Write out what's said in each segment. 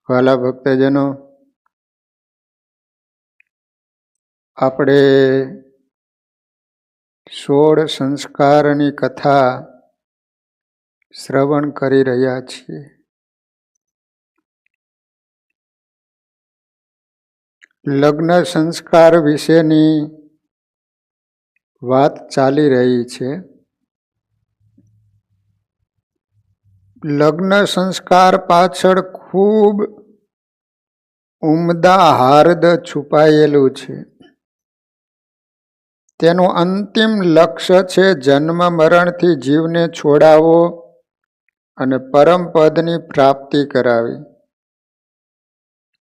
વાલા ભક્તજનો, આપણે 16 સંસ્કારની કથા શ્રવણ કરી રહ્યા છીએ. લગ્ન સંસ્કાર વિશેની વાત ચાલી રહી છે. લગ્ન સંસ્કાર પાછળ ખૂબ ઉમદા હાર્દ છુપાયેલું છે. તેનું અંતિમ લક્ષ્ય છે જન્મ મરણથી જીવને છોડાવવો અને પરમપદની પ્રાપ્તિ કરાવી.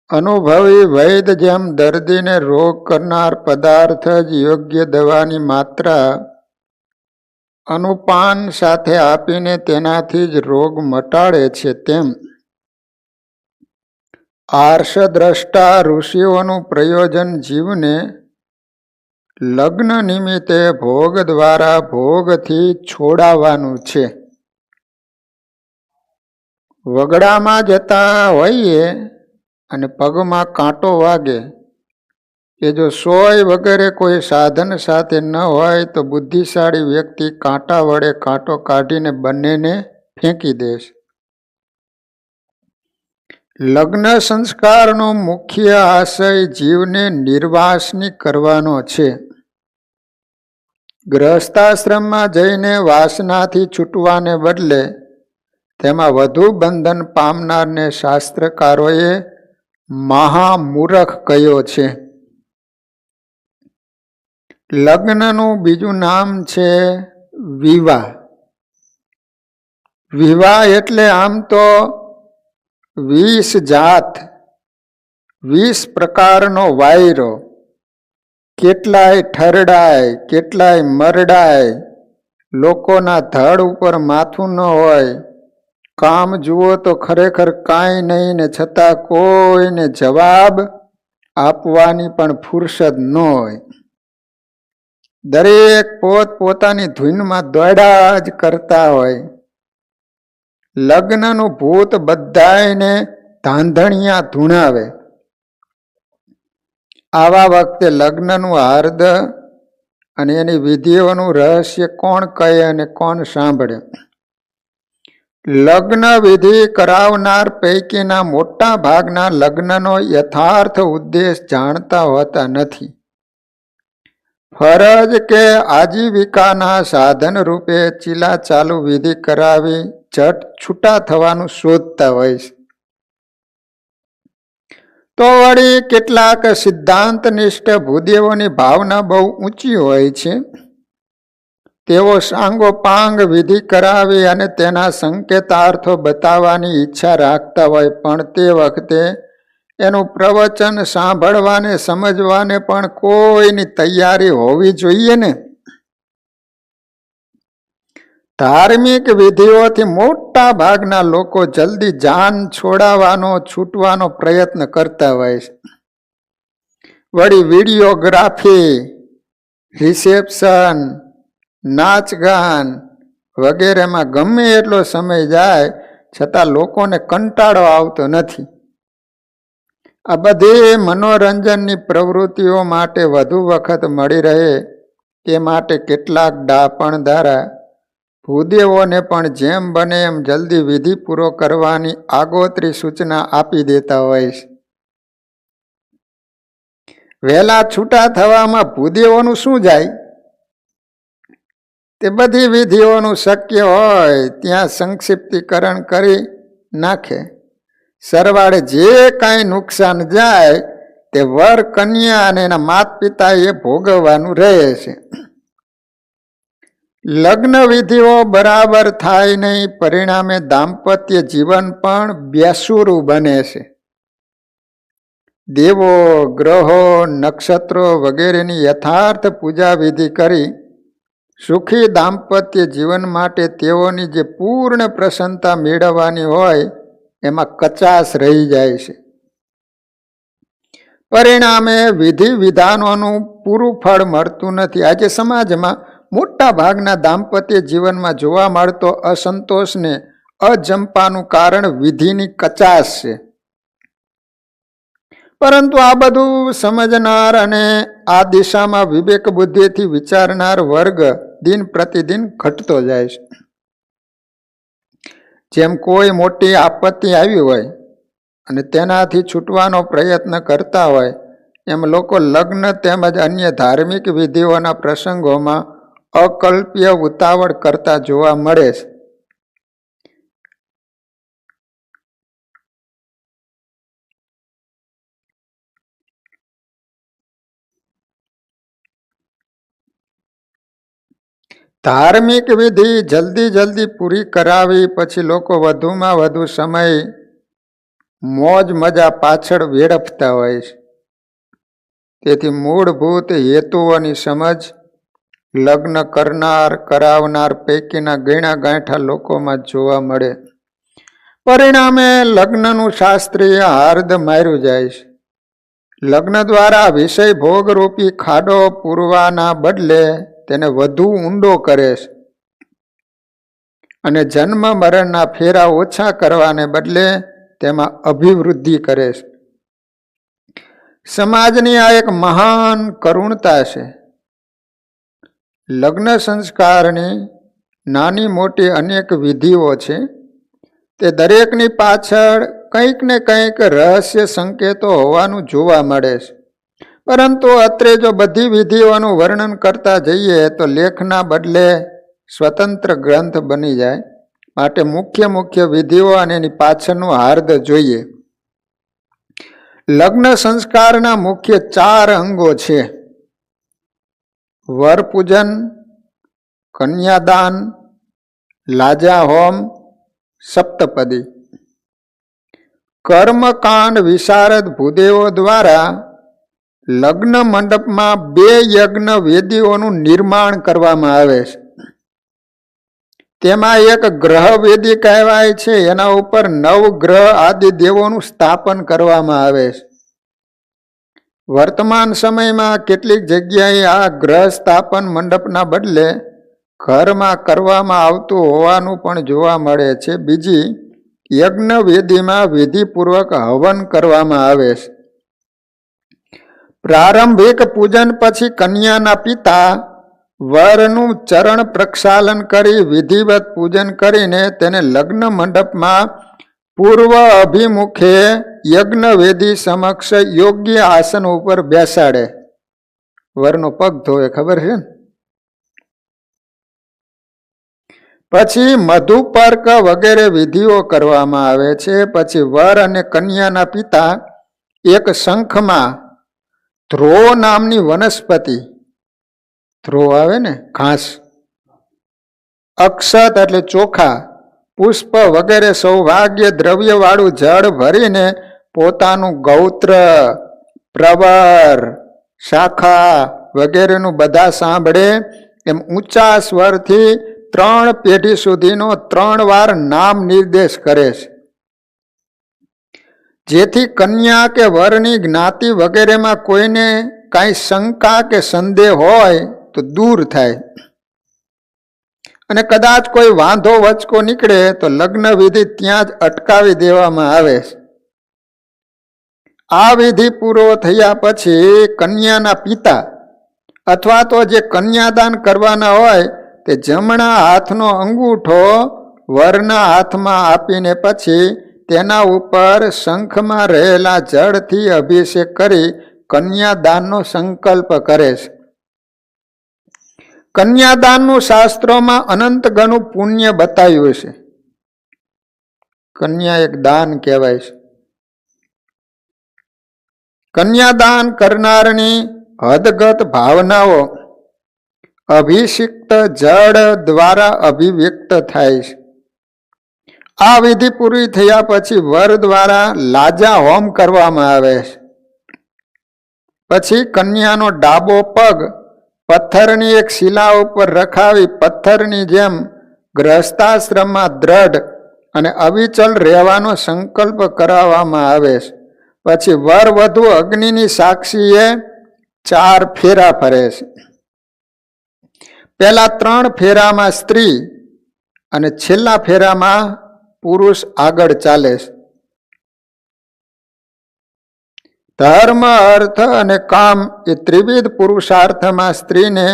અનુભવી વૈદ જેમ દર્દીને રોગ કરનાર પદાર્થ જ યોગ્ય દવાની માત્રા અનુપાન સાથે આપીને તેનાથી જ રોગ મટાડે છે, તેમ આર્ષદ્રષ્ટા ઋષિઓનું પ્રયોજન જીવને લગ્ન નિમિત્તે ભોગ દ્વારા ભોગથી છોડાવવાનું છે. વગડામાં જતા હોઈએ અને પગમાં કાંટો વાગે કે જો સોય વગેરે કોઈ સાધન સાથે ન હોય તો બુદ્ધિશાળી વ્યક્તિ કાંટા વડે કાંટો કાઢીને બંનેને ફેંકી દેશે. લગ્ન સંસ્કારનો મુખ્ય આશય જીવને નિર્વાસની કરવાનો છે. ગૃહસ્થાશ્રમમાં જઈને વાસનાથી છૂટવાને બદલે તેમાં વધુ બંધન પામનારને શાસ્ત્રકારોએ મહામૂર્ખ કહ્યો છે. લગ્નનું બીજું નામ છે વિવાહ. વિવાહ એટલે આમ તો 20 જાત, 20 પ્રકારનો વાયરો, કેટલાય ઠરડાય, કેટલાય મરડાય, લોકોના ધડ ઉપર માથું ન હોય, કામ જુઓ તો ખરેખર કાંઈ નહીં ને છતાં કોઈને જવાબ આપવાની પણ ફુરસદ ન હોય. દરેક પોતાની ધૂનમાં દોડ્યા જ કરતા હોય. લગ્નનું ભૂત બધાયને ધાંધણિયા ધૂણાવે. આવા વખતે લગ્નનું હાર્દ અને એની વિધિઓનું રહસ્ય કોણ કહે અને કોણ સાંભળે? લગ્ન વિધિ કરાવનાર પૈકીના મોટા ભાગના લગ્નનો યથાર્થ ઉદ્દેશ જાણતા હોતા નથી. ફરજ કે આજીવિકાના સાધન રૂપે ચીલા ચાલુ વિધિ કરાવી ઝટ છૂટા થવાનું શોધતા હોય છે. તો વળી કેટલાક સિદ્ધાંતનિષ્ઠ ભૂદેવોની ભાવના બહુ ઊંચી હોય છે. તેઓ સાંગોપાંગ વિધિ કરાવી અને તેના સંકેતાર્થો બતાવવાની ઈચ્છા રાખતા હોય, પણ તે વખતે એનું પ્રવચન સાંભળવાને સમજવાને પણ કોઈની તૈયારી હોવી જોઈએ ને. ધાર્મિક વિધિઓથી મોટા ભાગના લોકો જલ્દી જાન છૂટવાનો પ્રયત્ન કરતા હોય છે. વળી વિડીયોગ્રાફી, રિસેપ્શન, નાચગાન વગેરેમાં ગમે એટલો સમય જાય છતાં લોકોને કંટાળો આવતો નથી. આ બધી મનોરંજનની પ્રવૃત્તિઓ માટે વધુ વખત મળી રહે એ માટે કેટલાક ડાપણ દ્વારા ભૂદેવોને પણ જેમ બને એમ જલ્દી વિધિ પૂરો કરવાની આગોતરી સૂચના આપી દેતા હોય છે. વહેલા છૂટા થવામાં ભૂદેવોનું શું જાય? તે બધી વિધિઓનું શક્ય હોય ત્યાં સંક્ષિપ્તીકરણ કરી નાખે. સરવાળે જે કાંઈ નુકસાન જાય તે વર કન્યા અને એના માત પિતા એ ભોગવવાનું રહે છે. લગ્ન વિધિઓ બરાબર થાય નહીં, પરિણામે દાંપત્ય જીવન પણ બેસુરું બને છે. દેવો, ગ્રહો, નક્ષત્રો વગેરેની યથાર્થ પૂજા વિધિ કરી સુખી દાંપત્ય જીવન માટે તેઓની જે પૂર્ણ પ્રસન્નતા મેળવવાની હોય એમાં કચાશ રહી જાય છે. પરિણામે વિધિ વિધાનોનું પૂરું ફળ મળતું નથી. આજે સમાજમાં મોટા ભાગના દાંપત્ય જીવનમાં જોવા મળતો અસંતોષને અજંપાનું કારણ વિધિની કચાશ છે. પરંતુ આ બધું સમજનાર અને આ દિશામાં વિવેક બુદ્ધિથી વિચારનાર વર્ગ દિન પ્રતિદિન ઘટતો જાય છે. જેમ કોઈ મોટી આપત્તિ આવી હોય અને તેનાથી છૂટવાનો પ્રયત્ન કરતા હોય, એમ લોકો લગ્ન તેમજ અન્ય ધાર્મિક વિધિઓના પ્રસંગોમાં અકલ્પ્ય ઉતાવળ કરતા જોવા મળે છે. ધાર્મિક વિધિ જલ્દી પૂરી કરાવી પછી લોકો વધુમાં વધુ સમય મોજ મજા પાછળ વેડફતા હોય છે. તેથી મૂળભૂત હેતુઓની સમજ લગ્ન કરનાર કરાવનાર પૈકીના ગણ્યા ગાંઠા લોકોમાં જોવા મળે. પરિણામે લગ્નનું શાસ્ત્રીય હાર્દ માર્યું જાય છે. લગ્ન દ્વારા વિષય ભોગરૂપી ખાડો પૂરવાના બદલે તેને વધુ ઊંડો કરે છે અને જન્મ મરણના ફેરા ઓછા કરવાને બદલે તેમાં અભિવૃદ્ધિ કરે છે. સમાજની આ એક મહાન કરુણતા છે. લગ્ન સંસ્કારની નાની મોટી અનેક વિધિઓ છે. તે દરેકની પાછળ કંઈક ને કંઈક રહસ્ય સંકેતો હોવાનું જોવા મળે છે. પરંતુ અત્રે જો બધી વિધિઓનું વર્ણન કરતા જઈએ તો લેખના બદલે સ્વતંત્ર ગ્રંથ બની જાય. માટે મુખ્ય વિધિઓ અને એની પાછળનું હાર્દ જોઈએ. લગ્ન સંસ્કારના મુખ્ય 4 અંગો છે: વર પૂજન, કન્યાદાન, લાજા હોમ, સપ્તપદી. કર્મકાંડ વિશારદ ભૂદેવો દ્વારા લગ્ન મંડપમાં 2 યજ્ઞ વેદીઓનું નિર્માણ કરવામાં આવે છે. તેમાં એક ગ્રહ વેદી કહેવાય છે. એના ઉપર 9 ગ્રહ આદિ દેવોનું સ્થાપન કરવામાં આવે છે. વર્તમાન સમયમાં કેટલીક જગ્યાએ આ ગ્રહ સ્થાપન મંડપના બદલે ઘરમાં કરવામાં આવતું હોવાનું પણ જોવા મળે છે. બીજી યજ્ઞ વેદીમાં વિધિપૂર્વક હવન કરવામાં આવે છે. પ્રારંભિક પૂજન પછી કન્યાના પિતા વરનું ચરણ પ્રક્ષાલન કરી વિધિવત પૂજન કરીને તેને લગ્ન મંડપમાં પૂર્વ અભિમુખે યજ્ઞ વેદી સમક્ષ યોગ્ય આસન ઉપર બેસાડે. વરનો પગ ધોવે, ખબર છે ને? પછી મધુપર્ક વગેરે વિધિઓ કરવામાં આવે છે. પછી વર અને કન્યાના પિતા એક શંખમાં ધ્રો નામની વનસ્પતિ, ધ્રો આવે ને ઘાસ, અક્ષત એટલે ચોખા, પુષ્પ વગેરે સૌભાગ્ય દ્રવ્ય વાળું જળ ભરીને પોતાનું ગૌત્ર, પ્રવર, શાખા વગેરેનું બધા સાંભળે એમ ઊંચા સ્વરથી 3 પેઢી સુધીનો 3 વાર નામ નિર્દેશ કરે છે. જેથી કન્યા કે વરની જ્ઞાતિ વગેરેમાં કોઈને કાંઈ શંકા કે સંદેહ હોય તો દૂર થાય અને કદાચ કોઈ વાંધો વચકો નીકળે તો લગ્ન વિધિ ત્યાં જ અટકાવી દેવામાં આવે છે. આ વિધિ પૂરો થયા પછી કન્યાના પિતા અથવા તો જે કન્યાદાન કરવાના હોય તે જમણા હાથનો અંગૂઠો વરના હાથમાં આપીને પછી તેના ઉપર શંખમાં રહેલા જળથી અભિષેક કરી કન્યાદાનનો સંકલ્પ કરે છે. કન્યાદાનનું શાસ્ત્રોમાં અનંત ગણું પુણ્ય બતાવ્યું છે. કન્યા એક દાન કહેવાય છે. કન્યાદાન કરનારની હદગત ભાવનાઓ અભિષિક્ત જળ દ્વારા અભિવ્યક્ત થાય છે. આ વિધિ પૂરી થયા પછી વર દ્વારા લાજા હોમ કરવામાં આવે છે. પછી કન્યાનો ડાબો પગ પથ્થરની એક શિલા ઉપર રખાવી પથ્થરની જેમ ગ્રહસ્થાશ્રમમાં દ્રઢ અને અવિચલ રહેવાનો સંકલ્પ કરાવવામાં આવે છે. પછી વર વધુ અગ્નિની સાક્ષીએ 4 ફેરા ફરે છે. પહેલા 3 ફેરામાં સ્ત્રી અને છેલ્લા ફેરામાં પુરુષ આગળ ચાલે છે. ધર્મ અર્થ અને કામ એ ત્રિવિધ પુરુષાર્થમાં સ્ત્રીને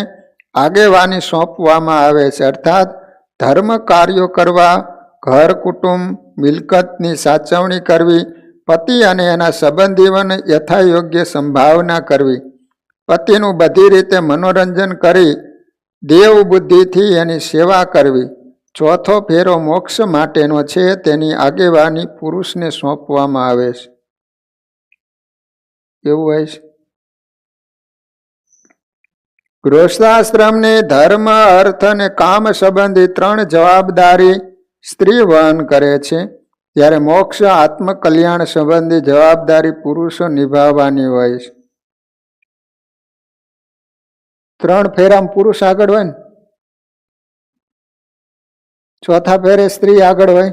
આગેવાની સોંપવામાં આવે છે. અર્થાત ધર્મ કાર્યો કરવા, ઘર કુટુંબ મિલકતની સાચવણી કરવી, પતિ અને એના સંબંધીઓને યથાયોગ્ય સંભાવના કરવી, પતિનું બધી રીતે મનોરંજન કરી દેવ બુદ્ધિથી એની સેવા કરવી. ચોથો ફેરો મોક્ષ માટેનો છે, તેની આગેવાની પુરુષને સોંપવામાં આવે છે. એવું હોય છે. ગૃહસ્થાશ્રમની ધર્મ અર્થ અને કામ સંબંધી 3 જવાબદારી સ્ત્રી વહન કરે છે, જ્યારે મોક્ષ આત્મકલ્યાણ સંબંધી જવાબદારી પુરુષો નિભાવવાની હોય છે. 3 ફેરામાં પુરુષ આગળ હોય ને, ચોથા ફેરે સ્ત્રી આગળ હોય.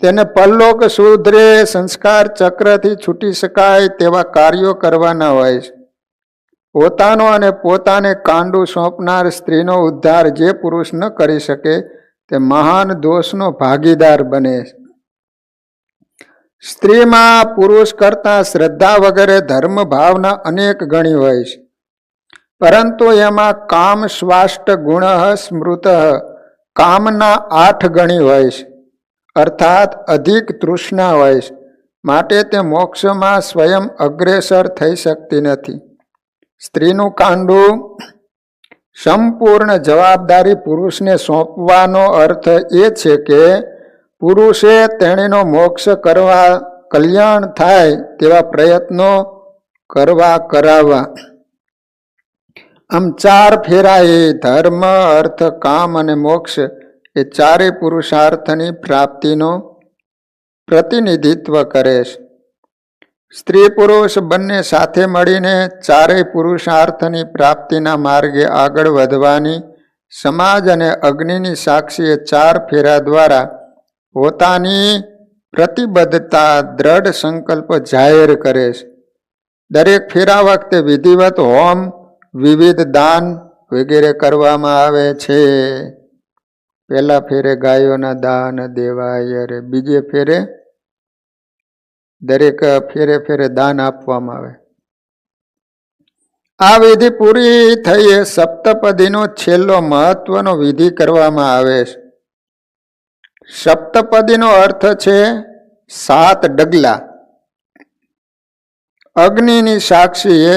તેને પરલોક શુદ્રે સંસ્કાર ચક્રથી છૂટી શકાય તેવા કાર્યો કરવાના હોય છે. પોતાનો અને પોતાને કાંડું સોંપનાર સ્ત્રીનો ઉદ્ધાર જે પુરુષ ન કરી શકે તે મહાન દોષનો ભાગીદાર બને છે. સ્ત્રીમાં પુરુષ કરતા શ્રદ્ધા વગેરે ધર્મ ભાવના અનેક ગણી હોય છે, પરંતુ એમાં કામ સ્વાષ્ટ ગુણ સ્મૃત કામના 8 ગણી હોય છે, અર્થાત અધિક તૃષ્ણા હોય છે. માટે તે મોક્ષમાં સ્વયં અગ્રેસર થઈ શકતી નથી. સ્ત્રીનું કાંડું સંપૂર્ણ જવાબદારી પુરુષને સોંપવાનો અર્થ એ છે કે પુરુષે તેણીનો મોક્ષ કરવા, કલ્યાણ થાય તેવા પ્રયત્નો કરાવવા. આમ 4 ફેરા એ ધર્મ અર્થ કામ અને મોક્ષ એ 4 પુરુષાર્થની પ્રાપ્તિનો પ્રતિનિધિત્વ કરે છે. સ્ત્રી પુરુષ બંને સાથે મળીને 4 પુરુષાર્થની પ્રાપ્તિના માર્ગે આગળ વધવાની સમાજ અને અગ્નિની સાક્ષીએ 4 ફેરા દ્વારા પોતાની પ્રતિબદ્ધતા દ્રઢ સંકલ્પ જાહેર કરે છે. દરેક ફેરા વખતે વિધિવત હોમ, વિવિધ દાન વગેરે કરવામાં આવે છે. પહેલા ફેરે ગાયોના દાન દેવાય, બીજે ફેરે દરેક ફેરે દાન આપવામાં આવે. આ વિધિ પૂરી થઈ સપ્તપદીનો છેલ્લો મહત્વનો વિધિ કરવામાં આવે છે. સપ્તપદીનો અર્થ છે 7 ડગલા. અગ્નિની સાક્ષીએ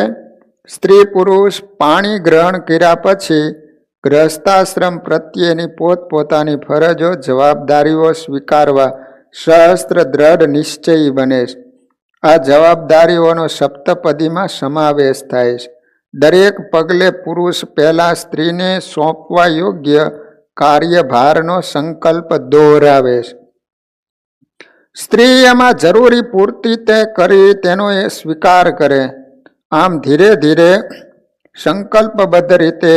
સ્ત્રી પુરુષ પાણી ગ્રહણ કર્યા પછી ગ્રહસ્થાશ્રમ પ્રત્યેની પોતપોતાની ફરજો જવાબદારીઓ સ્વીકારવા સહસ્ત્ર દ્રઢ નિશ્ચયી બને છે. આ જવાબદારીઓનો સપ્તપદીમાં સમાવેશ થાય છે. દરેક પગલે પુરુષ પહેલા સ્ત્રીને સોંપવા યોગ્ય કાર્યભારનો સંકલ્પ દોહરાવે છે. સ્ત્રી એમાં જરૂરી પૂર્તિ તે કરી તેનો એ સ્વીકાર કરે. આમ ધીરે ધીરે સંકલ્પબદ્ધ રીતે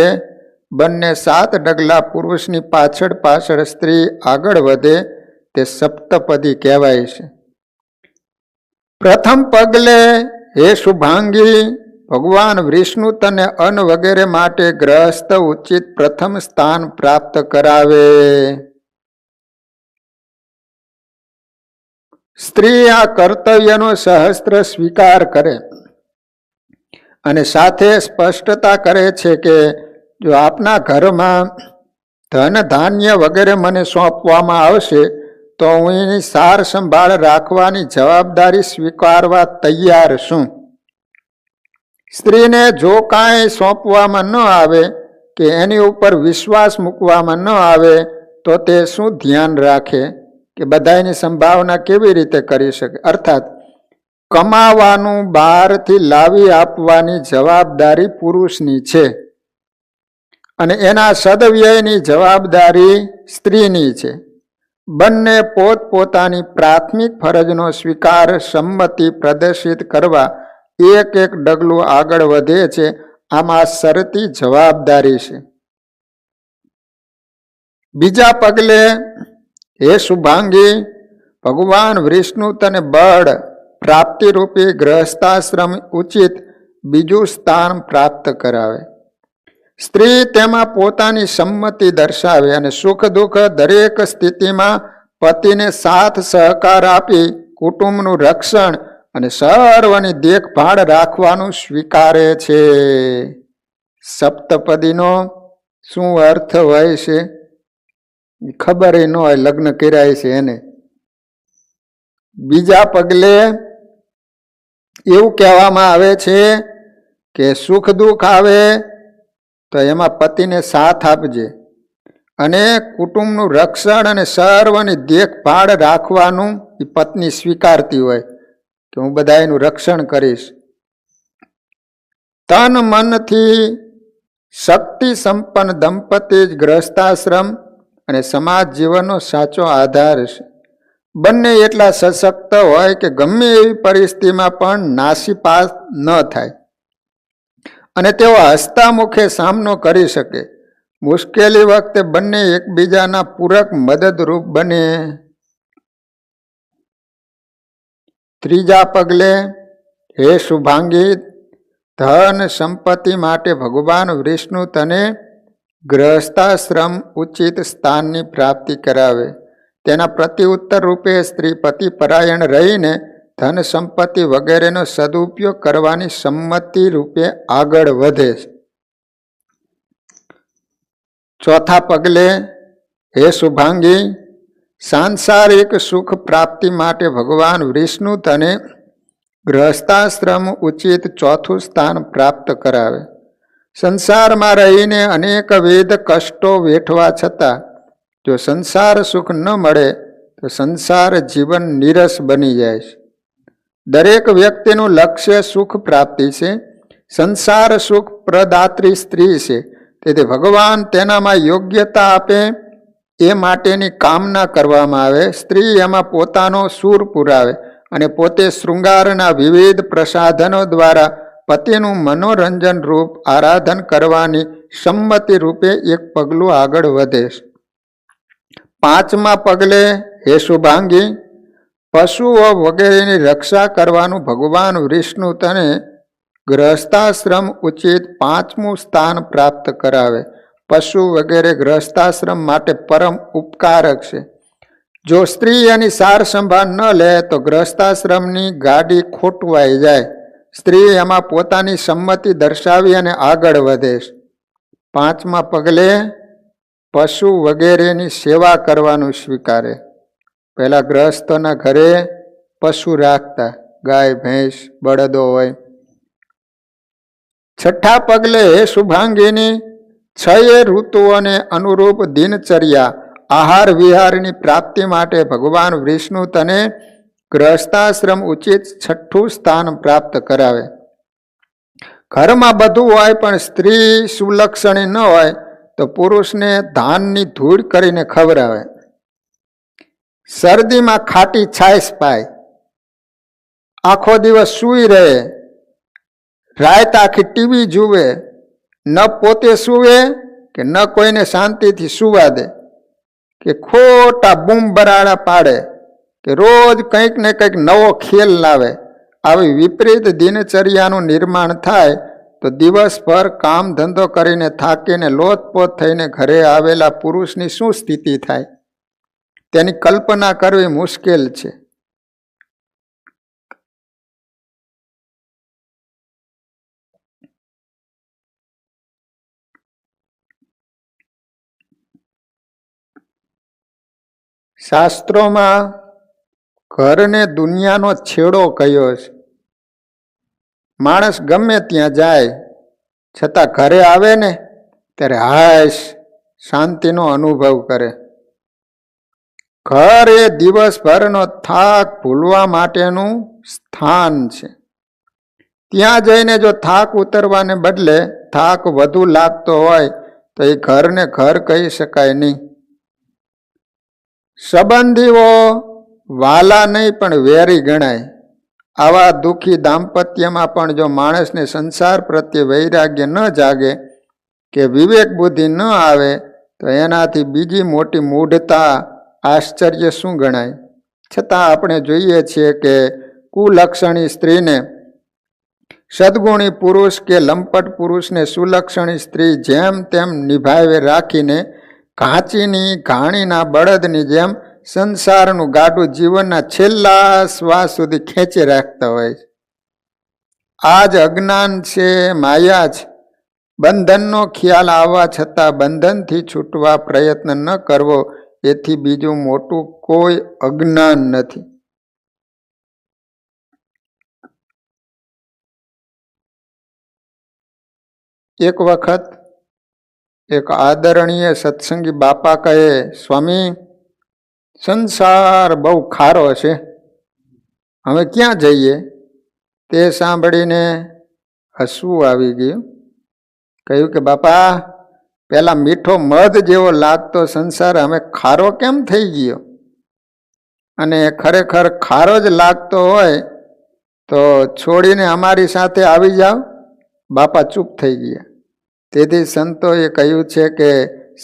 બંને 7 ડગલા પુરુષની પાછળ પાછળ સ્ત્રી આગળ વધે તે સપ્તપદી કહેવાય છે. પ્રથમ પગલે હે શુભાંગી, ભગવાન વિષ્ણુ તને અન્ન વગેરે માટે ગ્રહસ્થ ઉચિત પ્રથમ સ્થાન પ્રાપ્ત કરાવે. સ્ત્રી આ કર્તવ્યનો સહસ્ત્ર સ્વીકાર કરે અને સાથે સ્પષ્ટતા કરે છે કે જો આપના ઘરમાં ધન ધાન્ય વગેરે મને સોંપવામાં આવશે તો હું એની સાર સંભાળ રાખવાની જવાબદારી સ્વીકારવા તૈયાર છું. સ્ત્રીને જો કાંઈ સોંપવામાં ન આવે કે એની ઉપર વિશ્વાસ મૂકવામાં ન આવે તો તે શું ધ્યાન રાખે કે બધાની સંભાવના કેવી રીતે કરી શકે. અર્થાત કમાવાનું બહારથી લાવી આપવાની જવાબદારી પુરુષની છે અને એના સદવ્યયની જવાબદારી સ્ત્રીની છે. બંને પોતપોતાની પ્રાથમિક ફરજનો સ્વીકાર સંમતિ પ્રદર્શિત કરવા એક એક ડગલું આગળ વધે છે. આમાં શરતી જવાબદારી છે. બીજા પગલે હે શુભાંગી, ભગવાન વિષ્ણુ તને બળ પ્રાપ્તિરૂપી ગ્રહસ્થાશ્રમ ઉચિત બીજું સ્થાન પ્રાપ્ત કરાવે. સ્ત્રી તેમાં પોતાની સંમતિ દર્શાવે અને સુખ દુઃખ દરેક સ્થિતિમાં પતિને સાથ સહકાર આપી કુટુંબનું રક્ષણ અને સર્વની દેખભાળ રાખવાનું સ્વીકારે છે. સપ્તપદીનો શું અર્થ હોય છે ખબર ન હોય, લગ્ન કર્યા છે એને. બીજા પગલે એવું કહેવામાં આવે છે કે સુખ દુઃખ આવે તો એમાં પતિને સાથ આપજે, અને કુટુંબનું રક્ષણ અને સર્વની દેખભાળ રાખવાનું એ પત્ની સ્વીકારતી હોય કે હું બધા એનું રક્ષણ કરીશ. તન મનથી શક્તિ સંપન્ન દંપતી જ ગૃહસ્થાશ્રમ અને સમાજ જીવનનો સાચો આધાર છે. બંને એટલા સશક્ત હોય કે ગમે એવી પરિસ્થિતિમાં પણ નાસીપાસ ન થાય અને તેઓ હસતા મુખે સામનો કરી શકે. મુશ્કેલી વખતે બંને એકબીજાના પૂરક મદદરૂપ બને. ત્રીજા પગલે હે શુભાંગી, ધન સંપત્તિ માટે ભગવાન વિષ્ણુ તને ગૃહસ્થાશ્રમ ઉચિત સ્થાનની પ્રાપ્તિ કરાવે. તેના પ્રત્યુત્તર રૂપે સ્ત્રી પતિ પરાયણ રહીને ધન સંપત્તિ વગેરેનો સદુપયોગ કરવાની સંમતિ રૂપે આગળ વધે છે. ચોથા પગલે હે શુભાંગી, સાંસારિક સુખ પ્રાપ્તિ માટે ભગવાન વિષ્ણુ તને ગૃહસ્થાશ્રમ ઉચિત ચોથું સ્થાન પ્રાપ્ત કરાવે. સંસારમાં રહીને અનેકવિધ કષ્ટો વેઠવા છતાં જો સંસાર સુખ ન મળે તો સંસાર જીવન નીરસ બની જાય છે. દરેક વ્યક્તિનું લક્ષ્ય સુખ પ્રાપ્તિ છે. સંસાર સુખ પ્રદાત્રી સ્ત્રી છે, તેથી ભગવાન તેનામાં યોગ્યતા આપે એ માટેની કામના કરવામાં આવે. સ્ત્રી એમાં પોતાનો સૂર પુરાવે અને પોતે શૃંગારના વિવિધ પ્રસાધનો દ્વારા પતિનું મનોરંજન રૂપ આરાધન કરવાની સંમતિ રૂપે એક પગલું આગળ વધે છે. પાંચમા પગલે હે શુભાંગી, પશુઓ વગેરેની રક્ષા કરવાનું ભગવાન વિષ્ણુ તને ગૃહસ્થાશ્રમ ઉચિત પાંચમું સ્થાન પ્રાપ્ત કરાવે. પશુ વગેરે ગૃહસ્થાશ્રમ માટે પરમ ઉપકારક છે. જો સ્ત્રી એની સાર સંભાળ ન લે તો ગૃહસ્થાશ્રમની ગાડી ખોટવાઈ જાય. સ્ત્રી એમાં પોતાની સંમતિ દર્શાવી અને આગળ વધે છે. પાંચમા પગલે પશુ વગેરેની સેવા કરવાનું સ્વીકારે. પહેલા ગૃહસ્થોના ઘરે પશુ રાખતા, ગાય ભેંસ બળદો હોય. છઠ્ઠા પગલે હે શુભાંગીની, 6 ઋતુઓને અનુરૂપ દિનચર્યા આહાર વિહારની પ્રાપ્તિ માટે ભગવાન વિષ્ણુ તને ગૃહસ્થાશ્રમ ઉચિત છઠ્ઠું સ્થાન પ્રાપ્ત કરાવે. ઘરમાં બધું હોય પણ સ્ત્રી સુલક્ષણી ન હોય તો પુરુષને ધાનની ધૂળ કરીને ખવડાવે. શરદીમાં ખાટી છાશ પાય, આખો દિવસ સૂઈ રહે, રાત આખી ટીવી જુએ, ન પોતે સૂવે કે ન કોઈને શાંતિથી સુવા દે, કે ખોટા બૂમ બરાડા પાડે, કે રોજ કંઈક ને કંઈક નવો ખેલ લાવે. આવી વિપરીત દિનચર્યાનું નિર્માણ થાય તો દિવસભર કામ ધંધો કરીને થાકીને લોથપોથ થઈને ઘરે આવેલા પુરુષની શું સ્થિતિ થાય તેની કલ્પના કરવી મુશ્કેલ છે. શાસ્ત્રોમાં ઘરને દુનિયાનો છેડો કહ્યો છે. માણસ ગમે ત્યાં જાય છતાં ઘરે આવે ને ત્યારે હાશ શાંતિનો અનુભવ કરે. ઘર એ દિવસભરનો થાક ભૂલવા માટેનું સ્થાન છે. ત્યાં જઈને જો થાક ઉતરવાને બદલે થાક વધુ લાગતો હોય તો એ ઘરને ઘર કહી શકાય નહીં. સંબંધીઓ વાલા નહીં પણ વેરી ગણાય. આવા દુઃખી દાંપત્યમાં પણ જો માણસને સંસાર પ્રત્યે વૈરાગ્ય ન જાગે કે વિવેક બુદ્ધિ ન આવે તો એનાથી બીજી મોટી મૂઢતા આશ્ચર્ય શું ગણાય. છતાં આપણે જોઈએ છીએ કે કુલક્ષણી સ્ત્રીને સદગુણી પુરુષ કે લંપટ પુરુષને સુલક્ષણી સ્ત્રી જેમ તેમ નિભાવે રાખીને ઘાંચીની ઘાણીના બળદની જેમ સંસારનું ગાડું જીવનના છેલ્લા શ્વાસ સુધી ખેંચી રાખતા હોય છે. આ જ અજ્ઞાન છે, માયા છે. બંધનનો ખ્યાલ આવવા છતાં બંધનથી છૂટવા પ્રયત્ન ન કરવો, એથી બીજું મોટું કોઈ અજ્ઞાન નથી. એક વખત એક આદરણીય સત્સંગી બાપા કહે, સ્વામી, સંસાર બહુ ખારો છે, હવે ક્યાં જઈએ? તે સાંભળીને હસવું આવી ગયું. કહ્યું કે બાપા, પેલા મીઠો મધ જેવો લાગતો સંસાર હવે ખારો કેમ થઈ ગયો? અને ખરેખર ખારો જ લાગતો હોય તો છોડીને અમારી સાથે આવી જાઓ. બાપા ચૂપ થઈ ગયા. તેથી સંતોએ કહ્યું છે કે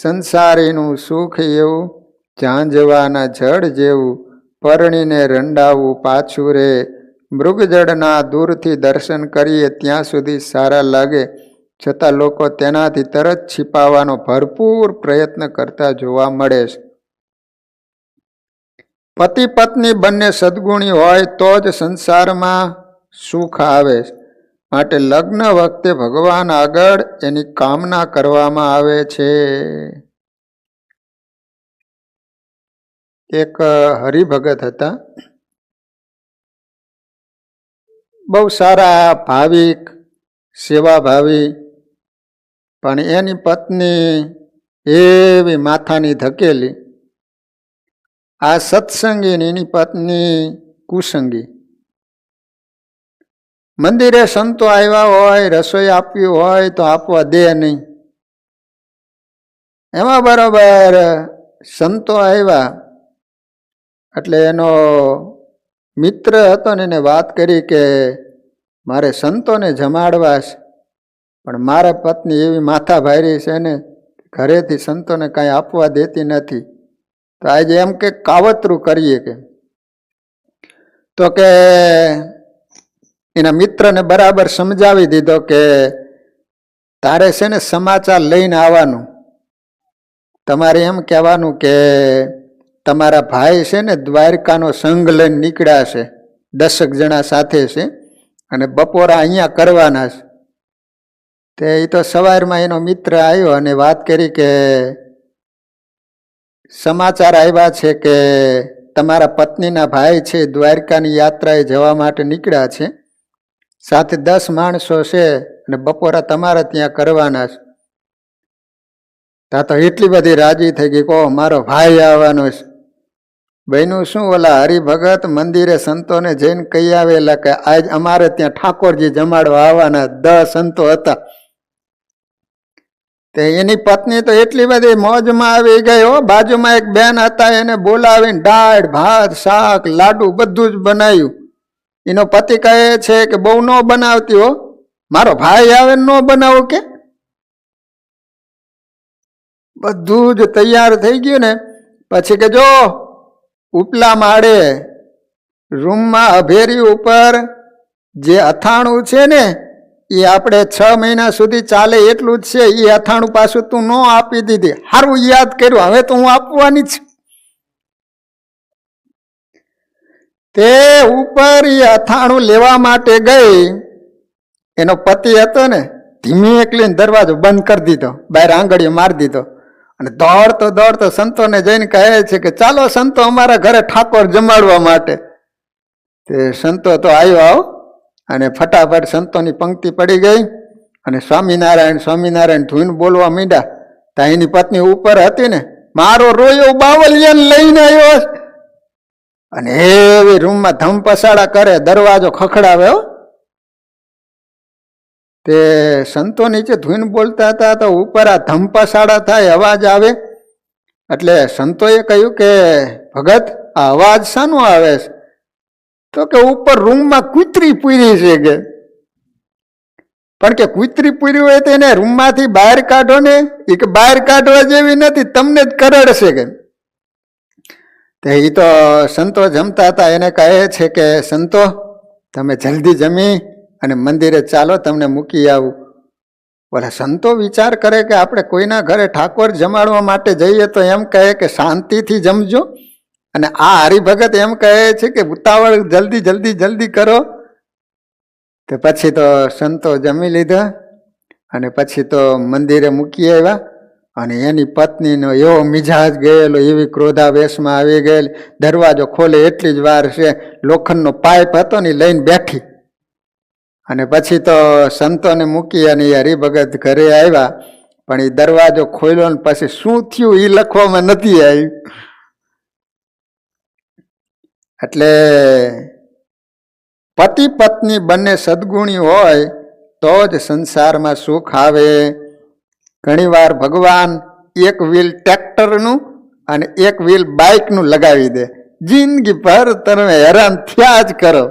સંસારીનું સુખ એવું, ઝાંઝવાના જળ જેવું, પરણીને રંડાવું પાછું રે. મૃગજળના દૂરથી દર્શન કરીએ ત્યાં સુધી સારા લાગે, છતાં લોકો તેનાથી તરત छिपाવવાનો ભરપૂર પ્રયત્ન કરતા જોવા મળે છે. પતિ પત્ની બંને સદગુણી હોય તો જ સંસારમાં સુખ આવે છે. માટે લગ્ન વખતે ભગવાન આગળ એની કામના કરવામાં આવે છે. એક હરિભગત હતા, બહુ સારા ભાવિક, સેવાભાવી, પણ એની પત્ની એવી માથાની ધકેલી. આ સત્સંગી એની પત્ની કુસંગી. મંદિરે સંતો આવ્યા હોય, રસોઈ આપવી હોય તો આપવા દે નહીં. એમાં બરોબર સંતો આવ્યા એટલે એનો મિત્ર હતો ને એને વાત કરી કે મારે સંતોને જમાડવા છે, પણ મારા પત્ની એવી માથા ભારી છે ને ઘરેથી સંતોને કાંઈ આપવા દેતી નથી. તો આજે એમ કે કાવતરું કરીએ કે. તો કે એના મિત્રને બરાબર સમજાવી દીધો કે તારે છે ને સમાચાર લઈને આવવાનું. તમારે એમ કહેવાનું કે તમારા ભાઈ છે ને દ્વારકાનો સંઘ લઈને નીકળ્યા છે, 10 જણા સાથે છે, અને બપોરા અહીંયા કરવાના છે. તે એ તો સવારમાં એનો મિત્ર આવ્યો અને વાત કરી કે સમાચાર આવ્યા છે કે તમારા પત્નીના ભાઈ છે દ્વારકાની યાત્રાએ જવા માટે નીકળ્યા છે, સાથે 10 માણસો છે અને બપોરા તમારે ત્યાં કરવાના છે. તા તો એટલી બધી રાજી થઈ ગઈ, કહો મારો ભાઈ આવવાનો છે. બહેનું શું, ઓલા હરિભગત મંદિરે સંતોને જઈને કહી આવેલા કે આજ અમારે ત્યાં ઠાકોરજી જમાડવા આવવાના, 10 સંતો હતા. તે એની પત્ની તો એટલી બધી મોજમાં આવી ગઈ હો. બાજુમાં એક બેન હતા, એને બોલાવીને દાળ ભાત શાક લાડુ બધું જ બનાવ્યું. એનો પતિ કહે છે કે બહુ ન બનાવતી હો, મારો ભાઈ આવે ન બનાવું કે. બધું જ તૈયાર થઈ ગયું ને પછી કે જો ઉપલા માળે રૂમમાં અભેરી ઉપર જે અથાણું છે ને એ આપણે 6 મહિના સુધી ચાલે એટલું જ છે, એ અથાણું પાછું તું ન આપી દીધી, સારું યાદ કર્યું, હવે તો હું આપવાની જ. તે ઉપર એ અથાણું લેવા માટે ગઈ. એનો પતિ હતો ને ધીમે એકલીને દરવાજો બંધ કરી દીધો, બહાર આંગળીઓ મારી દીધો અને દોડતો દોડતો સંતોને જઈને કહે છે કે ચાલો સંતો અમારા ઘરે ઠાકોર જમાડવા માટે. તે સંતો તો આવ્યો અને ફટાફટ સંતોની પંક્તિ પડી ગઈ અને સ્વામિનારાયણ સ્વામિનારાયણ ધૂન બોલવા માંડ્યા. ત્યાં એની પત્ની ઉપર હતી ને, મારો રોયો બાવલિયાને લઈને આવ્યો અને એવી રૂમમાં ધમપસાડા કરે, દરવાજો ખખડાવે. તે સંતો નીચે ધૂન બોલતા હતા તો ઉપર આ ધમપસાડા થાય, અવાજ આવે. એટલે સંતોએ કહ્યું કે ભગત આ અવાજ શાનો આવે છે? તો કે ઉપર રૂમમાં કૂતરી પૂરી છે કે. પણ કે કૂતરી પૂરી હોય તો એને રૂમમાંથી બહાર કાઢો ને, એ કે બહાર કાઢવા જેવી નથી, તમને જ કરડશે કે. એ તો સંતો જમતા હતા, એને કહે છે કે સંતો તમે જલ્દી જમી અને મંદિરે ચાલો, તમને મૂકી આવું. બોલે સંતો વિચાર કરે કે આપણે કોઈના ઘરે ઠાકોર જમાડવા માટે જઈએ તો એમ કહે કે શાંતિથી જમજો અને આ હરિભગત એમ કહે છે કે ઉતાવળ જલ્દી જલ્દી જલ્દી કરો. તો પછી તો સંતો જમી લીધા અને પછી તો મંદિરે મૂકી આવ્યા. અને એની પત્નીનો એવો મિજાજ ગયેલો, એવી ક્રોધાવેશમાં આવી ગયેલી, દરવાજો ખોલે એટલી જ વાર છે લોખંડનો પાઇપ હતો ને લઈને બેઠી. અને પછી તો સંતોને મૂકી અને હરિભગત ઘરે આવ્યા. પણ એ દરવાજો ખોલ્યો ને પછી શું થયું એ લખવામાં નથી આવ્યું. એટલે પતિ પત્ની બંને સદગુણી હોય તો જ સંસારમાં સુખ આવે. ઘણી વાર ભગવાન એક વ્હીલ ટ્રેક્ટરનું અને એક વ્હીલ બાઇકનું લગાવી દે, જિંદગી ભર તમે હેરાન થયા જ કરો.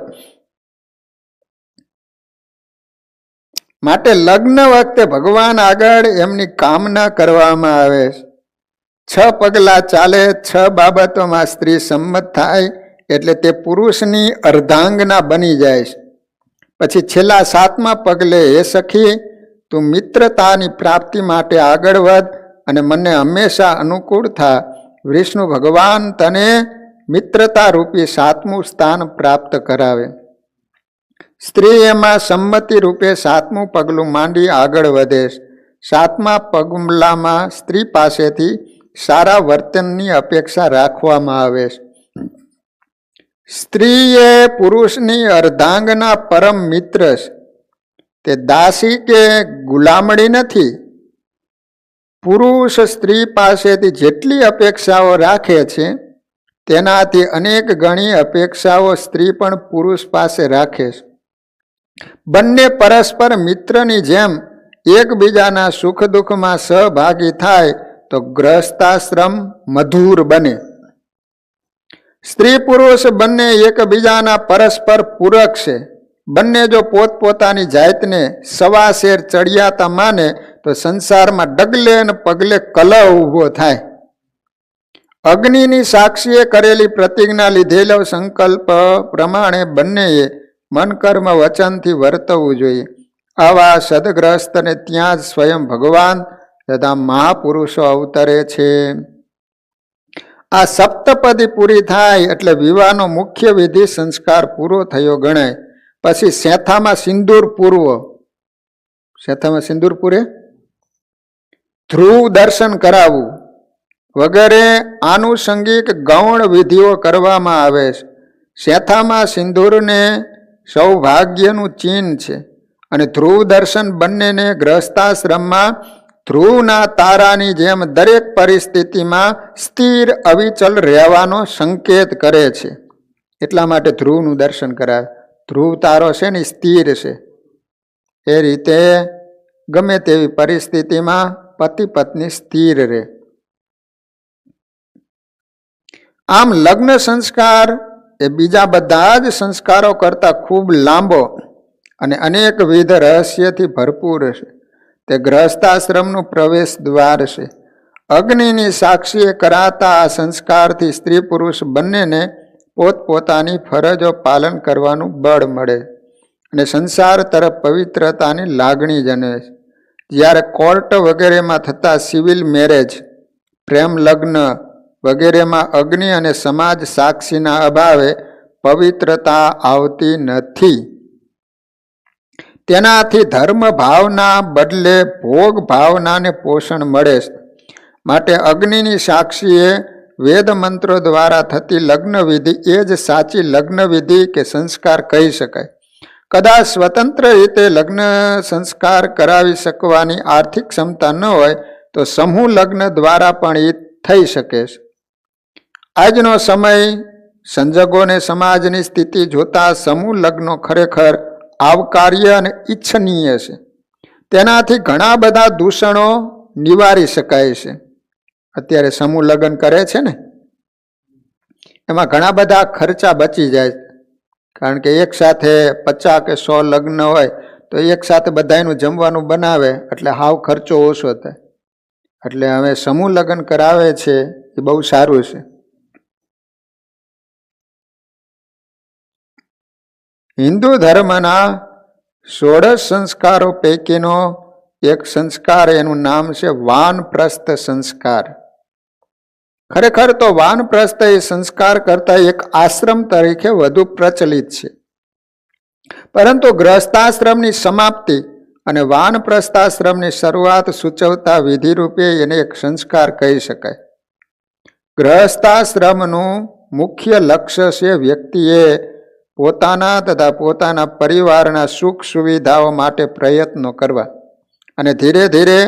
માટે લગ્ન વખતે ભગવાન આગળ એમની કામના કરવામાં આવે. 6 પગલા ચાલે, 6 બાબતોમાં સ્ત્રી સંમત થાય એટલે તે પુરુષની અર્ધાંગના બની જાય છે. પછી છેલ્લા 7મા પગલે, હે સખી, તું મિત્રતાની પ્રાપ્તિ માટે આગળ વધ અને મને હંમેશા અનુકૂળ થા. વિષ્ણુ ભગવાન તને મિત્રતા રૂપી 7મું સ્થાન પ્રાપ્ત કરાવે. સ્ત્રી એમાં સંમતિ રૂપે 7મું પગલું માંડી આગળ વધે. 7મા પગલામાં સ્ત્રી પાસેથી સારા વર્તનની અપેક્ષા રાખવામાં આવે. સ્ત્રી એ પુરુષની અર્ધાંગના પરમ મિત્ર છે. તે દાસી કે ગુલામડી નથી. પુરુષ સ્ત્રી પાસેથી જેટલી અપેક્ષાઓ રાખે છે તેનાથી અનેક ગણી અપેક્ષાઓ સ્ત્રી પણ પુરુષ પાસે રાખે છે. બંને પરસ્પર મિત્રની જેમ એકબીજાના સુખ દુઃખમાં સહભાગી થાય તો ગૃહસ્થાશ્રમ મધુર બને. સ્ત્રી પુરુષ બંને એકબીજાના પરસ્પર પૂરક છે. બંને જો પોતપોતાની જાતને સવા શેર ચડિયાતા માને તો સંસારમાં ડગલે ને પગલે કલહ ઊભો થાય. અગ્નિની સાક્ષીએ કરેલી પ્રતિજ્ઞા લીધેલો સંકલ્પ પ્રમાણે બંનેએ મન કર્મ વચનથી વર્તવું જોઈએ. આવા સદગ્રસ્તને ત્યાં જ સ્વયં ભગવાન તથા મહાપુરુષો અવતરે છે. આ સપ્તપદી પૂરી થાય એટલે વિવાહનો મુખ્ય વિધિ સંસ્કાર પૂરો થયો ગણાય. પછી શેથામાં સિંદૂર પૂરવો. શેથામાં સિંદૂર પૂરે, ધ્રુવ દર્શન કરાવવું વગેરે આનુષંગિક ગૌણ વિધિઓ કરવામાં આવે છે. શેથામાં સિંદૂરને સૌભાગ્યનું ચિહ્ન છે અને ધ્રુવ દર્શન બંનેને ગૃહસ્થાશ્રમમાં ધ્રુવના તારાની જેમ દરેક પરિસ્થિતિમાં સ્થિર અવિચલ રહેવાનો સંકેત કરે છે. એટલા માટે ધ્રુવનું દર્શન કરાવે. ધ્રુવ તારો છે ને સ્થિર છે. એ રીતે ગમે તેવી પરિસ્થિતિમાં પતિ પત્ની સ્થિર રહે. આમ લગ્ન સંસ્કાર એ બીજા બધા જ સંસ્કારો કરતાં ખૂબ લાંબો અને અનેકવિધ રહસ્યથી ભરપૂર છે. તે ગૃહસ્થાશ્રમનું પ્રવેશ દ્વાર છે. અગ્નિની સાક્ષીએ કરાતા આ સંસ્કારથી સ્ત્રી પુરુષ બંનેને પોતપોતાની ફરજો પાલન કરવાનું બળ મળે અને સંસાર તરફ પવિત્રતાની લાગણી જન્મે છે. જ્યારે કોર્ટ વગેરેમાં થતા સિવિલ મેરેજ, પ્રેમ લગ્ન વગેરેમાં અગ્નિ અને સમાજ સાક્ષીના અભાવે પવિત્રતા આવતી નથી. તેનાથી ધર્મ ભાવના બદલે ભોગ ભાવનાને પોષણ મળે છે. માટે અગ્નિની સાક્ષીએ વેદ મંત્રો દ્વારા થતી લગ્ન વિધિ એ જ સાચી લગ્ન વિધિ કે સંસ્કાર કહી શકાય. કદાચ સ્વતંત્ર રીતે લગ્ન સંસ્કાર કરાવી શકવાની આર્થિક ક્ષમતા ન હોય તો સમૂહ લગ્ન દ્વારા પણ એ થઈ શકે છે. આજનો સમય સંજોગોને સમાજની સ્થિતિ જોતા સમૂહ લગ્નો ખરેખર આવકાર્ય અને ઈચ્છનીય છે. તેનાથી ઘણા બધા દૂષણો નિવારી શકાય છે. અત્યારે સમૂહ લગ્ન કરે છે ને, એમાં ઘણા બધા ખર્ચા બચી જાય. કારણ કે એક સાથે 50 કે 100 લગ્ન હોય તો એક સાથે બધાનું જમવાનું બનાવે એટલે હાવ ખર્ચો ઓછો થાય. એટલે હવે સમૂહ લગ્ન કરાવે છે એ બહુ સારું છે. હિન્દુ ધર્મના 16 સંસ્કારો પૈકીનો એક સંસ્કાર, એનું નામ છે વાનપ્રસ્થ સંસ્કાર. ખરેખર તો વાનપ્રસ્થ એ સંસ્કાર કરતા એક આશ્રમ તરીકે વધુ પ્રચલિત છે, પરંતુ ગ્રહસ્થાશ્રમની સમાપ્તિ અને વાનપ્રસ્થાશ્રમની શરૂઆત સૂચવતા વિધિરૂપે એને એક સંસ્કાર કહી શકાય. ગ્રહસ્થાશ્રમનું મુખ્ય લક્ષ્ય છે વ્યક્તિએ પોતાના તથા પોતાના પરિવારના સુખ સુવિધાઓ માટે પ્રયત્નો કરવા અને ધીરે ધીરે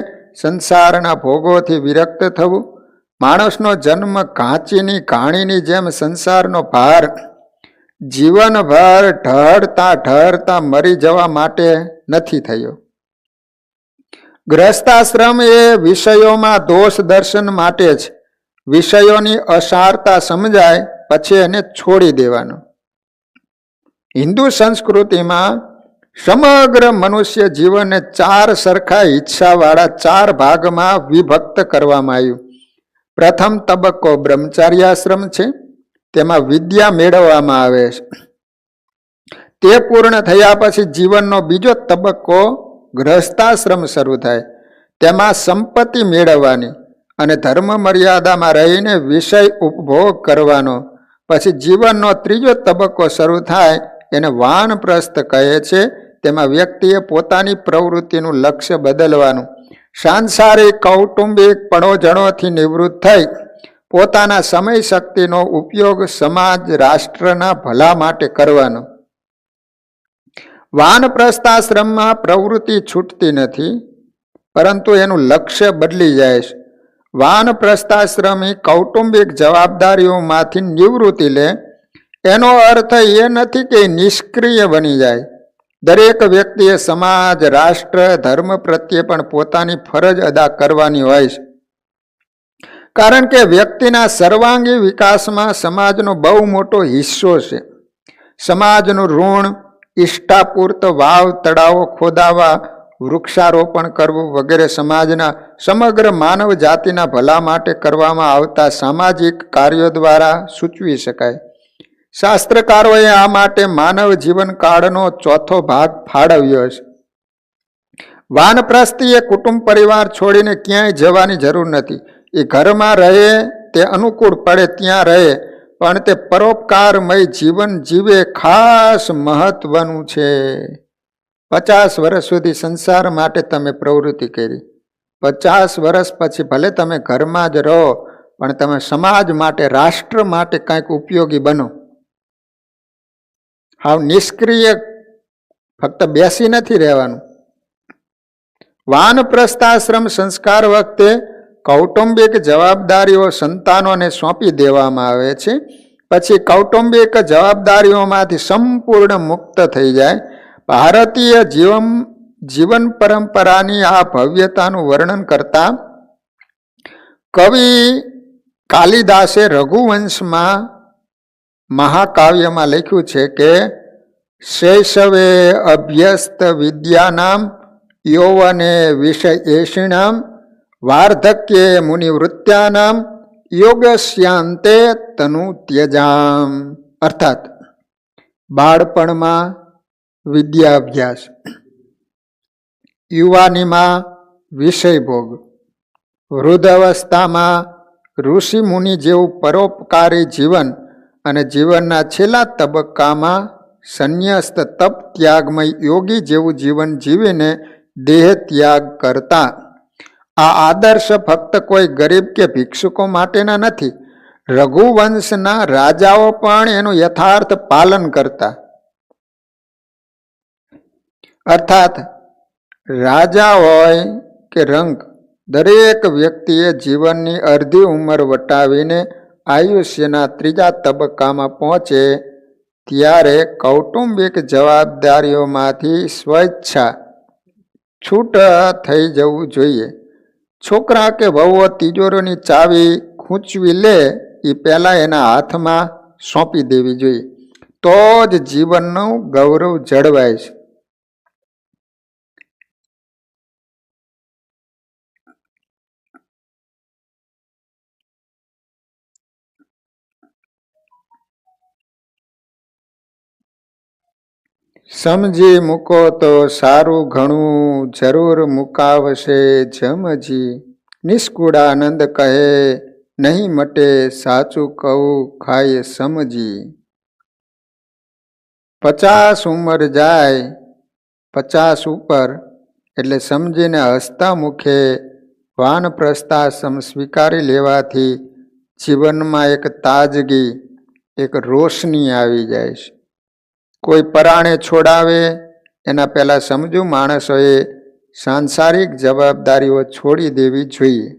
સંસારના ભોગોથી વિરક્ત થવું. માણસનો જન્મ ઘાંચીની ઘાણીની જેમ સંસારનો ભાર જીવનભર ઢળતા ઢળતા મરી જવા માટે નથી થયો. ગ્રહસ્થાશ્રમ એ વિષયોમાં દોષ દર્શન માટે જ. વિષયોની અસારતા સમજાય પછી એને છોડી દેવાનો. હિન્દુ સંસ્કૃતિમાં સમગ્ર મનુષ્ય જીવનને 4 સરખા હિસ્સાવાળા 4 ભાગમાં વિભક્ત કરવામાં આવ્યું. પ્રથમ તબક્કો બ્રહ્મચાર્યાશ્રમ છે, તેમાં વિદ્યા મેળવવામાં આવે છે. તે પૂર્ણ થયા પછી જીવનનો બીજો તબક્કો ગ્રહસ્થાશ્રમ શરૂ થાય. તેમાં સંપત્તિ મેળવવાની અને ધર્મ મર્યાદામાં રહીને વિષય ઉપભોગ કરવાનો. પછી જીવનનો ત્રીજો તબક્કો શરૂ થાય, એને વાનપ્રસ્થ કહે છે. તેમાં વ્યક્તિએ પોતાની પ્રવૃત્તિનું લક્ષ્ય બદલવાનું, સાંસારિક કૌટુંબિક પડોજણોથી નિવૃત્ત થઈ પોતાના સમય શક્તિનો ઉપયોગ સમાજ રાષ્ટ્રના ભલા માટે કરવાનો. વાનપ્રસ્થાશ્રમમાં પ્રવૃત્તિ છૂટતી નથી, પરંતુ એનું લક્ષ્ય બદલી જાય છે. વાનપ્રસ્થાશ્રમી કૌટુંબિક જવાબદારીઓમાંથી નિવૃત્તિ લે. એનો અર્થ એ નથી કે નિષ્ક્રિય બની જાય. દરેક વ્યક્તિએ સમાજ રાષ્ટ્ર ધર્મ પ્રત્યે પણ પોતાની ફરજ અદા કરવાની હોય છે, કારણ કે વ્યક્તિના સર્વાંગી વિકાસમાં સમાજનો બહુ મોટો હિસ્સો છે. સમાજનું ઋણ ઇષ્ટાપૂર્ત વાવ તળાવો ખોદાવા, વૃક્ષારોપણ કરવું વગેરે સમાજના સમગ્ર માનવ જાતિના ભલા માટે કરવામાં આવતા સામાજિક કાર્યો દ્વારા સૂચવી શકાય. શાસ્ત્રકારોએ આ માટે માનવ જીવનકાળનો 4થો ભાગ ફાળવ્યો છે. વાનપ્રસ્થીએ કુટુંબ પરિવાર છોડીને ક્યાંય જવાની જરૂર નથી. એ ઘરમાં રહે, તે અનુકૂળ પડે ત્યાં રહે, પણ તે પરોપકારમય જીવન જીવે ખાસ મહત્વનું છે. 50 વર્ષ સુધી સંસાર માટે તમે પ્રવૃત્તિ કરી, 50 વર્ષ પછી ભલે તમે ઘરમાં જ રહો, પણ તમે સમાજ માટે રાષ્ટ્ર માટે કંઈક ઉપયોગી બનો. હાવ નિષ્ક્રિય ફક્ત બેસી નથી રહેવાનું. વાનપ્રસ્થાશ્રમ સંસ્કાર વખતે કૌટુંબિક જવાબદારીઓ સંતાનોને સોંપી દેવામાં આવે છે. પછી કૌટુંબિક જવાબદારીઓમાંથી સંપૂર્ણ મુક્ત થઈ જાય. ભારતીય જીવન પરંપરાની આ ભવ્યતાનું વર્ણન કરતા કવિ કાલિદાસે રઘુવંશમાં મહાકાવ્યમાં લખ્યું છે કે શૈશવે અભ્યસ્ત વિદ્યાનામ યૌવને વિષયેષિણામ વાર્ધક્યે મુનિવૃત્યાનામ યોગસ્યાંતે તનુ ત્યજામ. અર્થાત બાળપણમાં વિદ્યાભ્યાસ, યુવાનીમાં વિષય ભોગ, વૃદ્ધ અવસ્થામાં ઋષિ મુનિ જેવું પરોપકારી જીવન અને જીવનના છેલ્લા તબક્કામાં સંન્યસ્ત તપ ત્યાગમય યોગી જેવું જીવન જીવીને દેહ ત્યાગ કરતા. આ આદર્શ ફક્ત કોઈ ગરીબ કે ભિક્ષુકો માટેના નથી. રઘુવંશના રાજાઓ પણ એનું યથાર્થ પાલન કરતા. અર્થાત રાજા હોય કે રંક, દરેક વ્યક્તિએ જીવનની અડધી ઉંમર વટાવીને આયુષ્યના ત્રીજા તબક્કામાં પહોંચે ત્યારે કૌટુંબિક જવાબદારીઓમાંથી સ્વેચ્છા છૂટ થઈ જવું જોઈએ. છોકરા કે વહુઓ તિજોરીની ચાવી ખૂંચવી લે એ પહેલાં એના હાથમાં સોંપી દેવી જોઈએ, તો જ જીવનનું ગૌરવ જળવાય છે. સમજી મૂકો તો સારું ઘણું, જરૂર મુકાવશે જમજી. નિષ્કુળાનંદ કહે નહીં મટે સાચું કહું ખાય સમજી. 50 ઉંમર જાય 50 ઉપર એટલે સમજીને હસતા મુખે વાનપ્રસ્થાશ્રમ સ્વીકારી લેવાથી જીવનમાં એક તાજગી, એક રોશની આવી જાય છે. કોઈ પરાણે છોડાવે એના પહેલાં સમજુ માણસોએ સાંસારિક જવાબદારીઓ છોડી દેવી જોઈએ.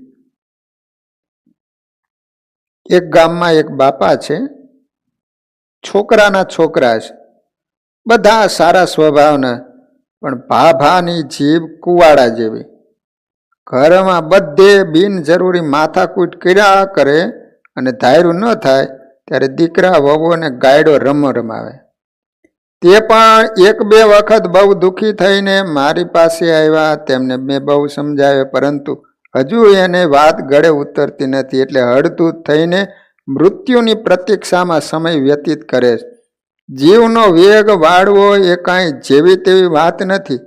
એક ગામમાં એક બાપા છે, છોકરાના છોકરા છે, બધા સારા સ્વભાવના, પણ ભાભાની જીભ કુવાડા જેવી. ઘરમાં બધે બિનજરૂરી માથાકૂટ કર્યા કરે અને ધાર્યું ન થાય ત્યારે દીકરા વહુઓને ગાયડો રમાવે. તે પણ 1-2 વખત બહુ દુઃખી થઈને મારી પાસે આવ્યા, તેમને મેં બહુ સમજાવ્યો, પરંતુ હજુ એને વાત ગળે ઉતરતી નથી. એટલે હળધૂત થઈને મૃત્યુની પ્રતીક્ષામાં સમય વ્યતીત કરે છે. જીવનો વેગ વાળવો એ કાંઈ જેવી તેવી વાત નથી.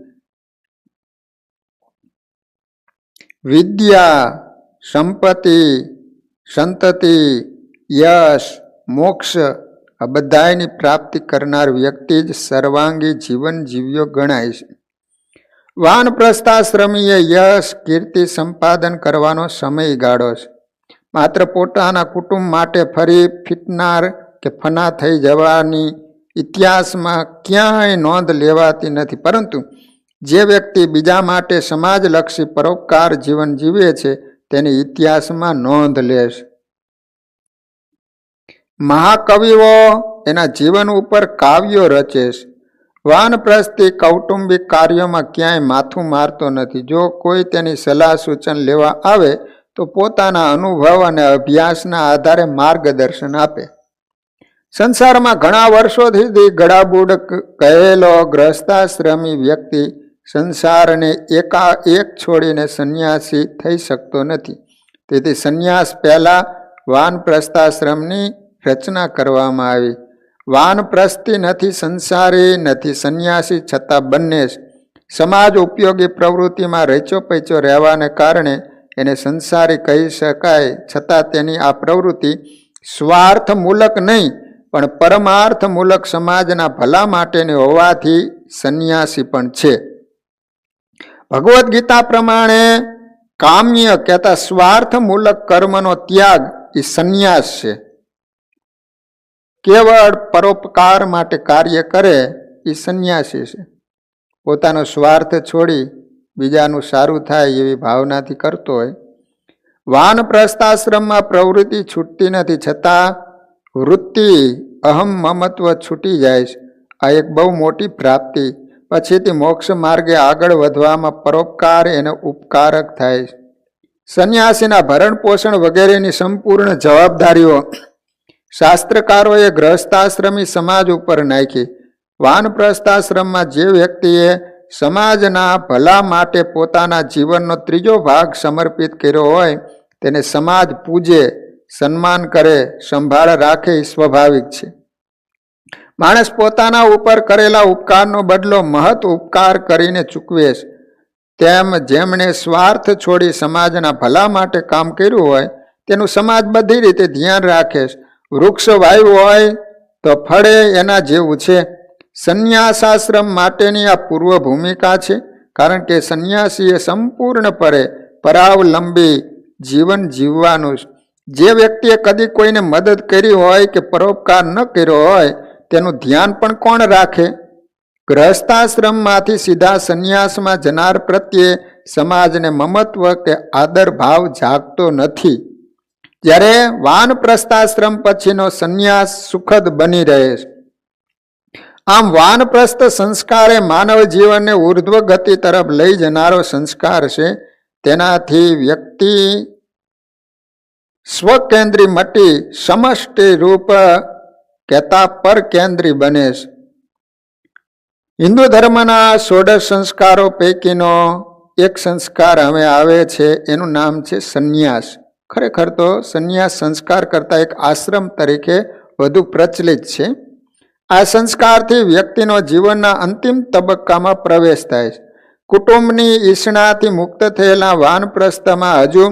વિદ્યા, સંપત્તિ, સંતતિ, યશ, મોક્ષ આ બધાની પ્રાપ્તિ કરનાર વ્યક્તિ જ સર્વાંગી જીવન જીવ્યો ગણાય છે. વાનપ્રસ્થાશ્રમીએ યશ, કીર્તિ સંપાદન કરવાનો સમય ગાળો છે. માત્ર પોતાના કુટુંબ માટે ફરી ફીટનાર કે ફના થઈ જવાની ઇતિહાસમાં ક્યાંય નોંધ લેવાતી નથી, પરંતુ જે વ્યક્તિ બીજા માટે સમાજલક્ષી પરોપકાર જીવન જીવે છે તેની ઇતિહાસમાં નોંધ લેશે. મહાકવિઓ એના જીવન ઉપર કાવ્યો રચે છે. વાનપ્રસ્થી કૌટુંબિક કાર્યોમાં ક્યાંય માથું મારતો નથી. જો કોઈ તેની સલાહ સૂચન લેવા આવે તો પોતાના અનુભવ અને અભ્યાસના આધારે માર્ગદર્શન આપે. સંસારમાં ઘણા વર્ષોથી ગળાબૂડ કહેલો ગ્રહસ્થાશ્રમી વ્યક્તિ સંસારને એકાએક છોડીને સંન્યાસી થઈ શકતો નથી. તેથી સંન્યાસ પહેલા વાનપ્રસ્થાશ્રમની રચના કરવામાં આવી. વાનપ્રસ્થી નથી સંસારી, નથી સંન્યાસી, છતાં બંને સમાજ ઉપયોગી પ્રવૃત્તિમાં રચોપચો રહેવાને કારણે એને સંસારી કહી શકાય, છતાં તેની આ પ્રવૃત્તિ સ્વાર્થમૂલક નહીં પણ પરમાર્થમૂલક સમાજના ભલા માટેની હોવાથી સંન્યાસી પણ છે. ભગવદ્ ગીતા પ્રમાણે કામ્ય કહેતા સ્વાર્થમૂલક કર્મનો ત્યાગ એ સંન્યાસ છે. કેવળ પરોપકાર માટે કાર્ય કરે એ સંન્યાસી છે. પોતાનો સ્વાર્થ છોડી બીજાનું સારું થાય એવી ભાવનાથી કરતો હોય. વાનપ્રસ્થાશ્રમમાં પ્રવૃત્તિ છૂટતી નથી, છતાં વૃત્તિ અહમ મમત્વ છૂટી જાય છે. આ એક બહુ મોટી પ્રાપ્તિ. પછીથી મોક્ષ માર્ગે આગળ વધવામાં પરોપકાર એને ઉપકારક થાય છે. સંન્યાસીના ભરણ પોષણ વગેરેની સંપૂર્ણ જવાબદારીઓ શાસ્ત્રકારોએ ગ્રહસ્થાશ્રમી સમાજ ઉપર નાખી. વાનપ્રસ્થાશ્રમમાં જે વ્યક્તિએ સમાજના ભલા માટે પોતાના જીવનનો 3જો ભાગ સમર્પિત કર્યો હોય તેને સમાજ પૂજે, સન્માન કરે, સંભાળ રાખે એ સ્વાભાવિક છે. માણસ પોતાના ઉપર કરેલા ઉપકારનો બદલો મહત ઉપકાર કરીને ચૂકવે છે. તેમ જેમણે સ્વાર્થ છોડી સમાજના ભલા માટે કામ કર્યું હોય તેનું સમાજ બધી રીતે ધ્યાન રાખે છે. વૃક્ષ વાવ્યું હોય તો ફળે એના જેવું છે. સંન્યાસાશ્રમ માટેની આ પૂર્વ ભૂમિકા છે, કારણ કે સંન્યાસીએ સંપૂર્ણપણે પરાવલંબી જીવન જીવવાનું. જે વ્યક્તિએ કદી કોઈને મદદ કરી હોય કે પરોપકાર ન કર્યો હોય તેનું ધ્યાન પણ કોણ રાખે? ગ્રહસ્થાશ્રમમાંથી સીધા સંન્યાસમાં જનાર પ્રત્યે સમાજને મમત્વ કે આદર ભાવ જાગતો નથી, જ્યારે વાનપ્રસ્થાશ્રમ પછીનો સંન્યાસ સુખદ બની રહે છે. આમ વાનપ્રસ્થ સંસ્કાર એ માનવ જીવનને ઉર્ધ્વ ગતિ તરફ લઈ જનારો સંસ્કાર છે. તેનાથી વ્યક્તિ સ્વકેન્દ્રી મટી સમષ્ટિ રૂપ કહેતા પરકેન્દ્રી બને છે. હિન્દુ ધર્મના 16 સંસ્કારો પૈકીનો એક સંસ્કાર હવે આવે છે, એનું નામ છે સંન્યાસ. ખરેખર તો સંન્યાસ સંસ્કાર કરતાં એક આશ્રમ તરીકે વધુ પ્રચલિત છે. આ સંસ્કારથી વ્યક્તિનો જીવનના અંતિમ તબક્કામાં પ્રવેશ થાય છે. કુટુંબની ઈચ્છણાથી મુક્ત થયેલા વાનપ્રસ્થમાં હજુ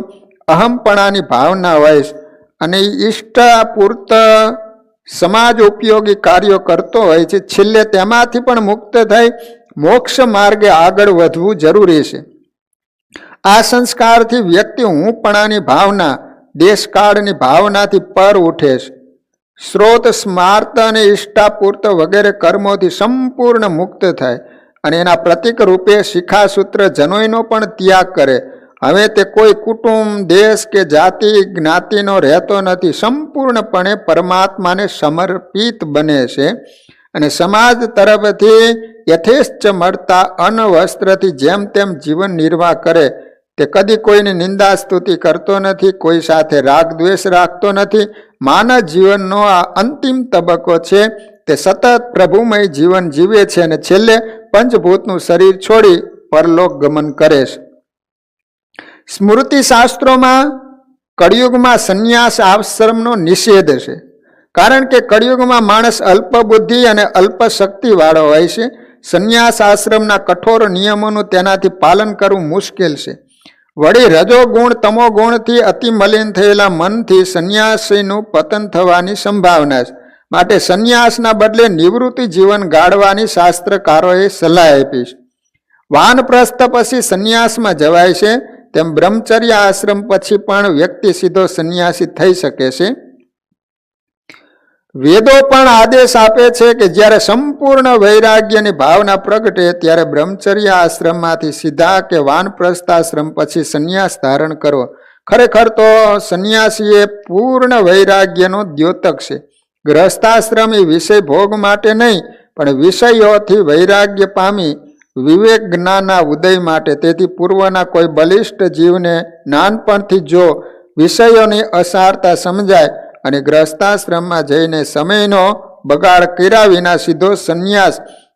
અહમપણાની ભાવના હોય છે. અને ઈષ્ટ પૂર્ત સમાજ ઉપયોગી કાર્યો કરતો હોય છે, છેલ્લે તેમાંથી પણ મુક્ત થઈ મોક્ષ માર્ગે આગળ વધવું જરૂરી છે. આ સંસ્કારથી વ્યક્તિ હુંપણાની ભાવના, દેશકાળની ભાવનાથી પર ઉઠે છે. સ્રોત, સ્માર્ત અને ઈષ્ટાપૂર્ત વગેરે કર્મોથી સંપૂર્ણ મુક્ત થાય અને એના પ્રતિક રૂપે શિખાસૂત્ર જનોયનો પણ ત્યાગ કરે. હવે તે કોઈ કુટુંબ, દેશ કે જાતિ જ્ઞાતિનો રહેતો નથી. સંપૂર્ણપણે પરમાત્માને સમર્પિત બને છે અને સમાજ તરફથી યથેચ્છ મળતા અન્ન વસ્ત્રથી જેમ તેમ જીવન નિર્વાહ કરે. તે કદી કોઈની નિંદા સ્તુતિ કરતો નથી, કોઈ સાથે રાગ દ્વેષ રાખતો નથી. માનવ જીવનનો આ અંતિમ તબક્કો છે. તે સતત પ્રભુમય જીવન જીવે છે અને છેલ્લે પંચભૂતનું શરીર છોડી પરલોક ગમન કરે છે. સ્મૃતિ શાસ્ત્રોમાં કળિયુગમાં સંન્યાસ આશ્રમનો નિષેધ છે. કારણ કે કળિયુગમાં માણસ અલ્પ બુદ્ધિ અને અલ્પ શક્તિ વાળો હોય છે. સંન્યાસ આશ્રમના કઠોર નિયમોનું તેનાથી પાલન કરવું મુશ્કેલ છે. વળી રજોગુણ તમો ગુણથી અતિ મલિન થયેલા મનથી સંન્યાસીનું પતન થવાની સંભાવના છે. માટે સંન્યાસના બદલે નિવૃત્તિ જીવન ગાળવાની શાસ્ત્રકારોએ સલાહ આપી છે. વાનપ્રસ્થ પછી સંન્યાસમાં જવાય છે, તેમ બ્રહ્મચર્ય આશ્રમ પછી પણ વ્યક્તિ સીધો સંન્યાસી થઈ શકે છે. વેદો પણ આદેશ આપે છે કે જ્યારે સંપૂર્ણ વૈરાગ્યની ભાવના પ્રગટે ત્યારે બ્રહ્મચર્ય આશ્રમમાંથી સીધા કે વાનપ્રસ્થ આશ્રમ પછી સંન્યાસ ધારણ કરવો. ખરેખર તો સંન્યાસી એ પૂર્ણ વૈરાગ્યનો દ્યોતક છે. ગૃહસ્થાશ્રમ એ વિષય ભોગ માટે નહીં, પણ વિષયોથી વૈરાગ્ય પામી વિવેક જ્ઞાનના ઉદય માટે. તેથી પૂર્વના કોઈ બલિષ્ઠ જીવને નાનપણથી જો વિષયોની અસારતા સમજાય અને ગ્રસ્તાશ્રમમાં જઈને સમયનો બગાડ કર્યા વિના સીધો સંન્યાસ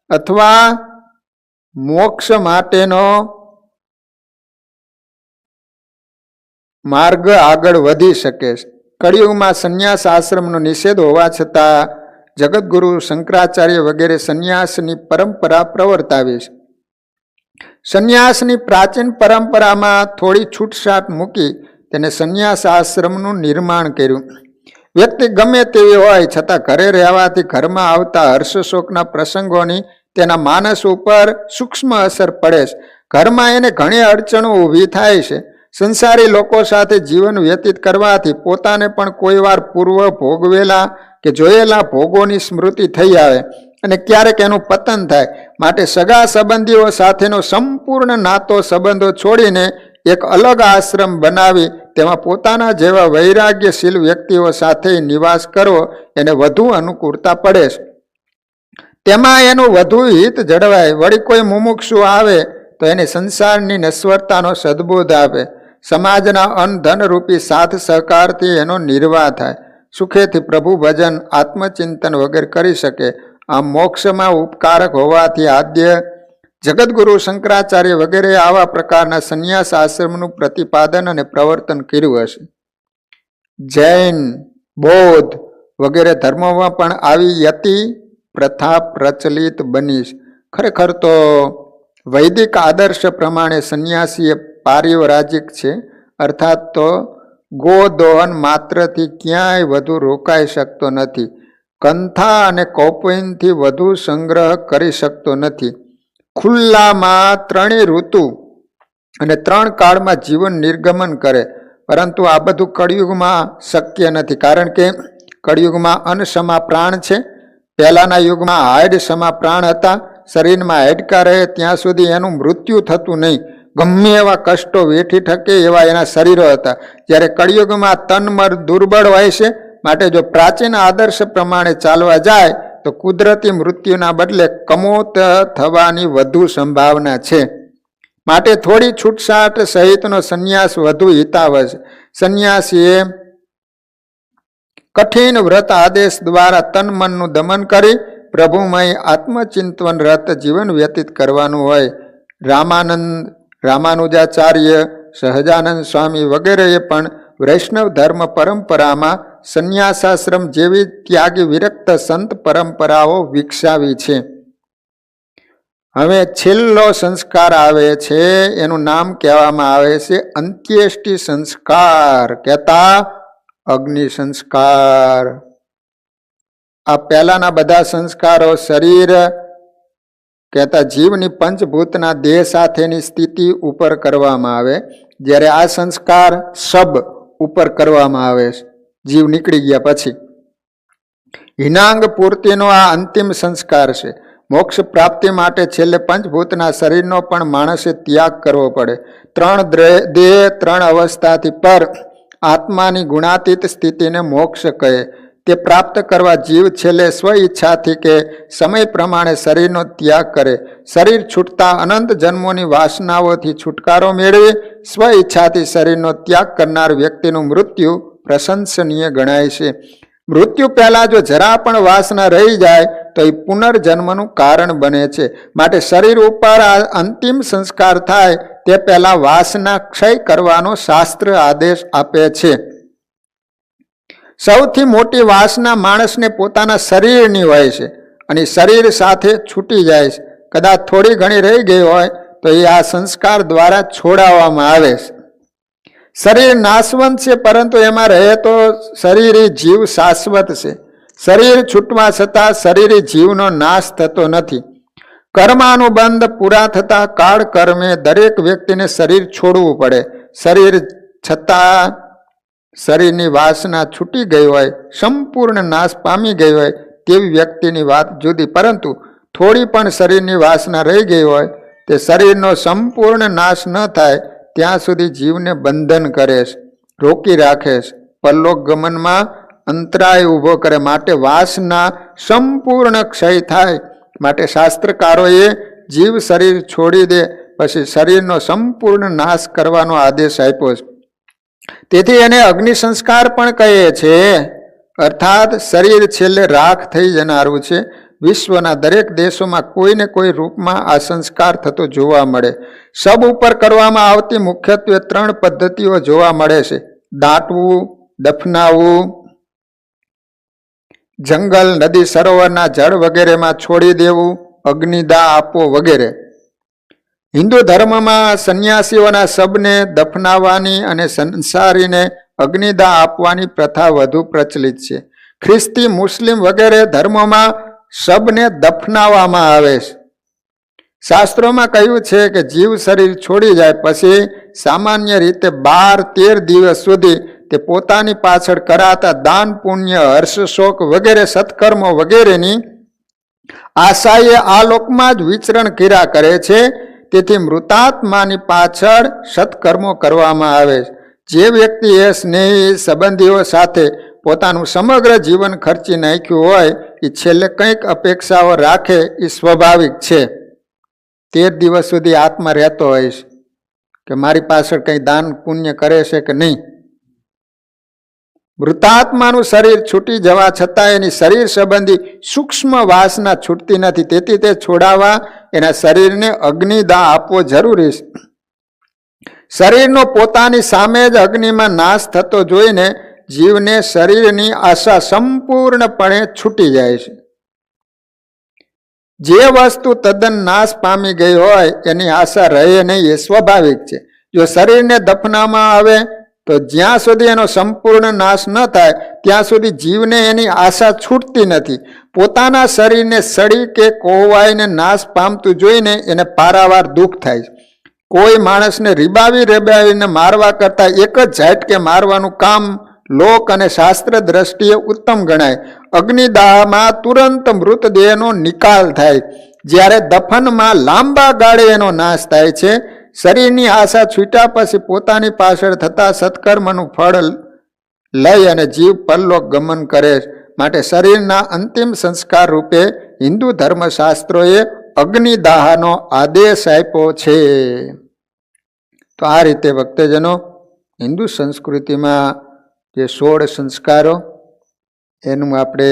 અથવા મોક્ષ માટેનો માર્ગ આગળ વધી શકે છે. કળિયુગમાં સંન્યાસ આશ્રમનો નિષેધ હોવા છતાં જગતગુરુ શંકરાચાર્ય વગેરે સંન્યાસની પરંપરા પ્રવર્તાવી છે. સંન્યાસની પ્રાચીન પરંપરામાં થોડી છૂટછાટ મૂકી તેને સંન્યાસ આશ્રમનું નિર્માણ કર્યું. વ્યક્તિ ગમે તેવી હોય છતાં ઘરે રહેવાથી ઘરમાં આવતા હર્ષશોકના પ્રસંગોની તેના માનસ ઉપર સૂક્ષ્મ અસર પડે છે. ઘરમાં એને ઘણી અડચણો ઊભી થાય છે. સંસારી લોકો સાથે જીવન વ્યતીત કરવાથી પોતાને પણ કોઈ વાર પૂર્વ ભોગવેલા કે જોયેલા ભોગોની સ્મૃતિ થઈ આવે અને ક્યારેક એનું પતન થાય. માટે સગા સંબંધીઓ સાથેનો સંપૂર્ણ નાતો સંબંધો છોડીને એક અલગ આશ્રમ બનાવી તેમાં પોતાના જેવા વૈરાગ્યશીલ વ્યક્તિઓ સાથે નિવાસ કરવો એને વધુ અનુકૂળતા પડે છે. તેમાં એનું વધુ હિત જળવાય. વળી કોઈ મુમુક્ષુ આવે તો એને સંસારની નશ્વરતાનો સદબોધ આપે. સમાજના અન્ન ધન રૂપી સાથ સહકારથી એનો નિર્વાહ થાય. સુખેથી પ્રભુ ભજન આત્મચિંતન વગેરે કરી શકે. આમ મોક્ષમાં ઉપકારક હોવાથી આદ્ય જગતગુરુ શંકરાચાર્ય વગેરે આવા પ્રકારના સંન્યાસ આશ્રમનું પ્રતિપાદન અને પ્રવર્તન કર્યું હશે. જૈન, બૌદ્ધ વગેરે ધર્મોમાં પણ આવી યતિ પ્રથા પ્રચલિત બની છે. ખરેખર તો વૈદિક આદર્શ પ્રમાણે સંન્યાસી એ પારિવરાજિક છે. અર્થાત તો ગોદોહન માત્રથી ક્યાંય વધુ રોકાઈ શકતો નથી. કંથા અને કૌપિનથી વધુ સંગ્રહ કરી શકતો નથી. ખુલ્લામાં ત્રણેય ઋતુ અને 3 કાળમાં જીવન નિર્ગમન કરે. પરંતુ આ બધું કળિયુગમાં શક્ય નથી. કારણ કે કળિયુગમાં અન્નસમા પ્રાણ છે. પહેલાના યુગમાં હાડ સમા પ્રાણ હતા. શરીરમાં હાડકા રહે ત્યાં સુધી એનું મૃત્યુ થતું નહીં. ગમે એવા કષ્ટો વેઠી શકે એવા એના શરીરો હતા. જ્યારે કળિયુગમાં તન મન દુર્બળ હોય છે. માટે જો પ્રાચીન આદર્શ પ્રમાણે ચાલવા જાય તો કુદરતી મૃત્યુના બદલે કમોત થવાની વધુ સંભાવના છે. માટે થોડી છૂટછાટ સહિતનો સંન્યાસ વધુ હિતાવહ છે. સંન્યાસીએ કઠિન વ્રત આદેશ દ્વારા તન મનનું દમન કરી પ્રભુમય આત્મચિંતન રત જીવન વ્યતીત કરવાનું હોય. રામાનુજાચાર્ય, સહજાનંદ સ્વામી વગેરેએ પણ વૈષ્ણવ ધર્મ પરંપરામાં સંન્યાસાશ્રમ જેવી ત્યાગી વિરક્ત સંત પરંપરાઓ વિકસાવી છે. હવે છેલ્લો સંસ્કાર આવે છે, એનું નામ કહેવામાં આવે છે અંત્યેષ્ટિ સંસ્કાર. કહેતા અગ્નિ સંસ્કાર. આ પહેલાના બધા સંસ્કારો શરીર કહેતા જીવની પંચભૂતના દેહ સાથેની સ્થિતિ ઉપર કરવામાં આવે, જ્યારે આ સંસ્કાર શબ ઉપર કરવામાં આવે છે જીવ નીકળી ગયા પછી. હિનાંગ પૂર્તિનો આ અંતિમ સંસ્કાર છે. મોક્ષ પ્રાપ્તિ માટે છેલ્લે પંચભૂતના શરીરનો પણ માણસે ત્યાગ કરવો પડે. 3 દેહ 3 અવસ્થાથી પર આત્માની ગુણાતીત સ્થિતિને મોક્ષ કહે. તે પ્રાપ્ત કરવા જીવ છેલ્લે સ્વ ઈચ્છાથી કે સમય પ્રમાણે શરીરનો ત્યાગ કરે. શરીર છૂટતા અનંત જન્મોની વાસનાઓથી છુટકારો મેળવી સ્વ ઈચ્છાથી શરીરનો ત્યાગ કરનાર વ્યક્તિનું મૃત્યુ પ્રશંસનીય ગણાય છે. મૃત્યુ પહેલા જો જરા પણ વાસના રહી જાય તો એ પુનર્જન્મનું કારણ બને છે. માટે શરીર ઉપર આ અંતિમ સંસ્કાર થાય તે પહેલા વાસના ક્ષય કરવાનો શાસ્ત્ર આદેશ આપે છે. સૌથી મોટી વાસના માણસને પોતાના શરીરની હોય છે અને શરીર સાથે છૂટી જાય છે. કદાચ થોડી ઘણી રહી ગઈ હોય તો એ આ સંસ્કાર દ્વારા છોડાવવામાં આવે છે. શરીર નાશવંત છે, પરંતુ એમાં રહે તો શરીરી જીવ શાશ્વત છે. શરીર છૂટવા છતાં શરીરી જીવનો નાશ થતો નથી. કર્માનુબંધ પૂરા થતા કાળ કર્મે દરેક વ્યક્તિને શરીર છોડવું પડે. શરીર છતાં શરીરની વાસના છૂટી ગઈ હોય, સંપૂર્ણ નાશ પામી ગઈ હોય તેવી વ્યક્તિની વાત જુદી, પરંતુ થોડી પણ શરીરની વાસના રહી ગઈ હોય તે શરીરનો સંપૂર્ણ નાશ ન થાય ત્યાં સુધી જીવને બંધન કરે છે, રોકી રાખે છે, પરલોક ગમનમાં અંતરાય ઊભો કરે. માટે વાસના સંપૂર્ણ ક્ષય થાય માટે શાસ્ત્રકારોએ જીવ શરીર છોડી દે પછી શરીરનો સંપૂર્ણ નાશ કરવાનો આદેશ આપ્યો છે. તેથી એને અગ્નિ સંસ્કાર પણ કહે છે. અર્થાત શરીર છેલ્લે રાખ થઈ જનારું છે. વિશ્વના દરેક દેશોમાં કોઈને કોઈ રૂપમાં આ સંસ્કાર થતો જોવા મળે. શબ ઉપર કરવામાં આવતી મુખ્યત્વે 3 પદ્ધતિઓ જોવા મળે છે: દાટવું, દફનાવવું, જંગલ, નદી, સરોવરના જળ વગેરેમાં છોડી દેવું, અગ્નિદાહ આપવો વગેરે. હિન્દુ ધર્મમાં સંન્યાસીઓના શબને દફનાવવાની અને સંસારીને અગ્નિદાહ આપવાની પ્રથા વધુ પ્રચલિત છે. ખ્રિસ્તી, મુસ્લિમ વગેરે ધર્મોમાં શબને દફનાવવામાં આવે છે. શાસ્ત્રોમાં કહ્યું છે કે જીવ શરીર છોડી જાય પછી સામાન્ય રીતે 12-13 દિવસ સુધી તે પોતાની પાછળ કરાતા દાન, પુણ્ય, હર્ષ, શોક વગેરે સત્કર્મો વગેરેની આશાએ આ લોકમાં જ વિચરણ કર્યા કરે છે. તેથી મૃતાત્માની પાછળ સત્કર્મો કરવામાં આવે છે. જે વ્યક્તિ એ સ્નેહી સંબંધીઓ સાથે પોતાનું સમગ્ર જીવન ખર્ચી નાખ્યું હોય એ છેલ્લે કંઈક અપેક્ષાઓ રાખે એ સ્વાભાવિક છે. 13 દિવસ સુધી આત્મા રહેતો હોય છે કે મારી પાછળ કંઈ દાન પુણ્ય કરે છે કે નહીં. મૃતાત્માનું શરીર છૂટી જવા છતાં એની શરીર સંબંધી સૂક્ષ્મ વાસના છૂટતી નથી. તેથી તે છોડાવવા એના શરીરને અગ્નિદાહ આપવો જરૂરી છે. શરીરનો પોતાની સામે જ અગ્નિમાં નાશ થતો જોઈને જીવને શરીરની આશા સંપૂર્ણપણે છૂટી જાય છે. જે વસ્તુ તદ્દન નાશ પામી ગઈ હોય એની આશા રહે નહીં એ સ્વાભાવિક છે. જો શરીરને દફનાવવામાં આવે તો જ્યાં સુધી એનો સંપૂર્ણ નાશ ન થાય ત્યાં સુધી જીવને એની આશા છૂટતી નથી. પોતાના શરીરને સડી કે કોહવાઈને નાશ પામતું જોઈને એને પારાવાર દુઃખ થાય. કોઈ માણસને રીબાવીને મારવા કરતા એક જ ઝાટકે મારવાનું કામ લોક અને શાસ્ત્ર દ્રષ્ટિએ ઉત્તમ ગણાય. અગ્નિદાહમાં તુરંત મૃતદેહનો નિકાલ થાય, જ્યારે દફનમાં લાંબા ગાળે એનો નાશ થાય છે. શરીરની આશા છૂટ્યા પછી પોતાની પાછળ થતા સત્કર્મનું ફળ લઈ અને જીવ પરલોક ગમન કરે. માટે શરીરના અંતિમ સંસ્કાર રૂપે હિન્દુ ધર્મશાસ્ત્રોએ અગ્નિદાહનો આદેશ આપ્યો છે. તો આ રીતે ભક્તજનો હિન્દુ સંસ્કૃતિમાં જે 16 સંસ્કારો એનું આપણે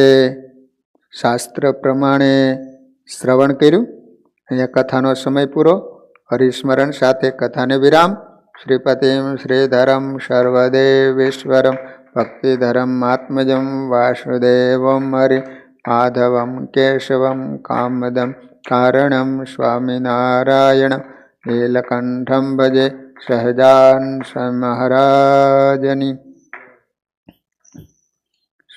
શાસ્ત્ર પ્રમાણે શ્રવણ કર્યું. અહીંયા કથાનો સમય પૂરો. હરિસ્મરણ સાથે કથાને વિરામ. શ્રીપતિમ શ્રીધરમ સર્વદેવેશ્વરમ ભક્તિધરમ આત્મજમ વાસુદેવમ હરિ માધવમ કેશવમ કામદમ કારણમ સ્વામિનારાયણ નીલકંઠમ ભજે સહજાન મહારાજની.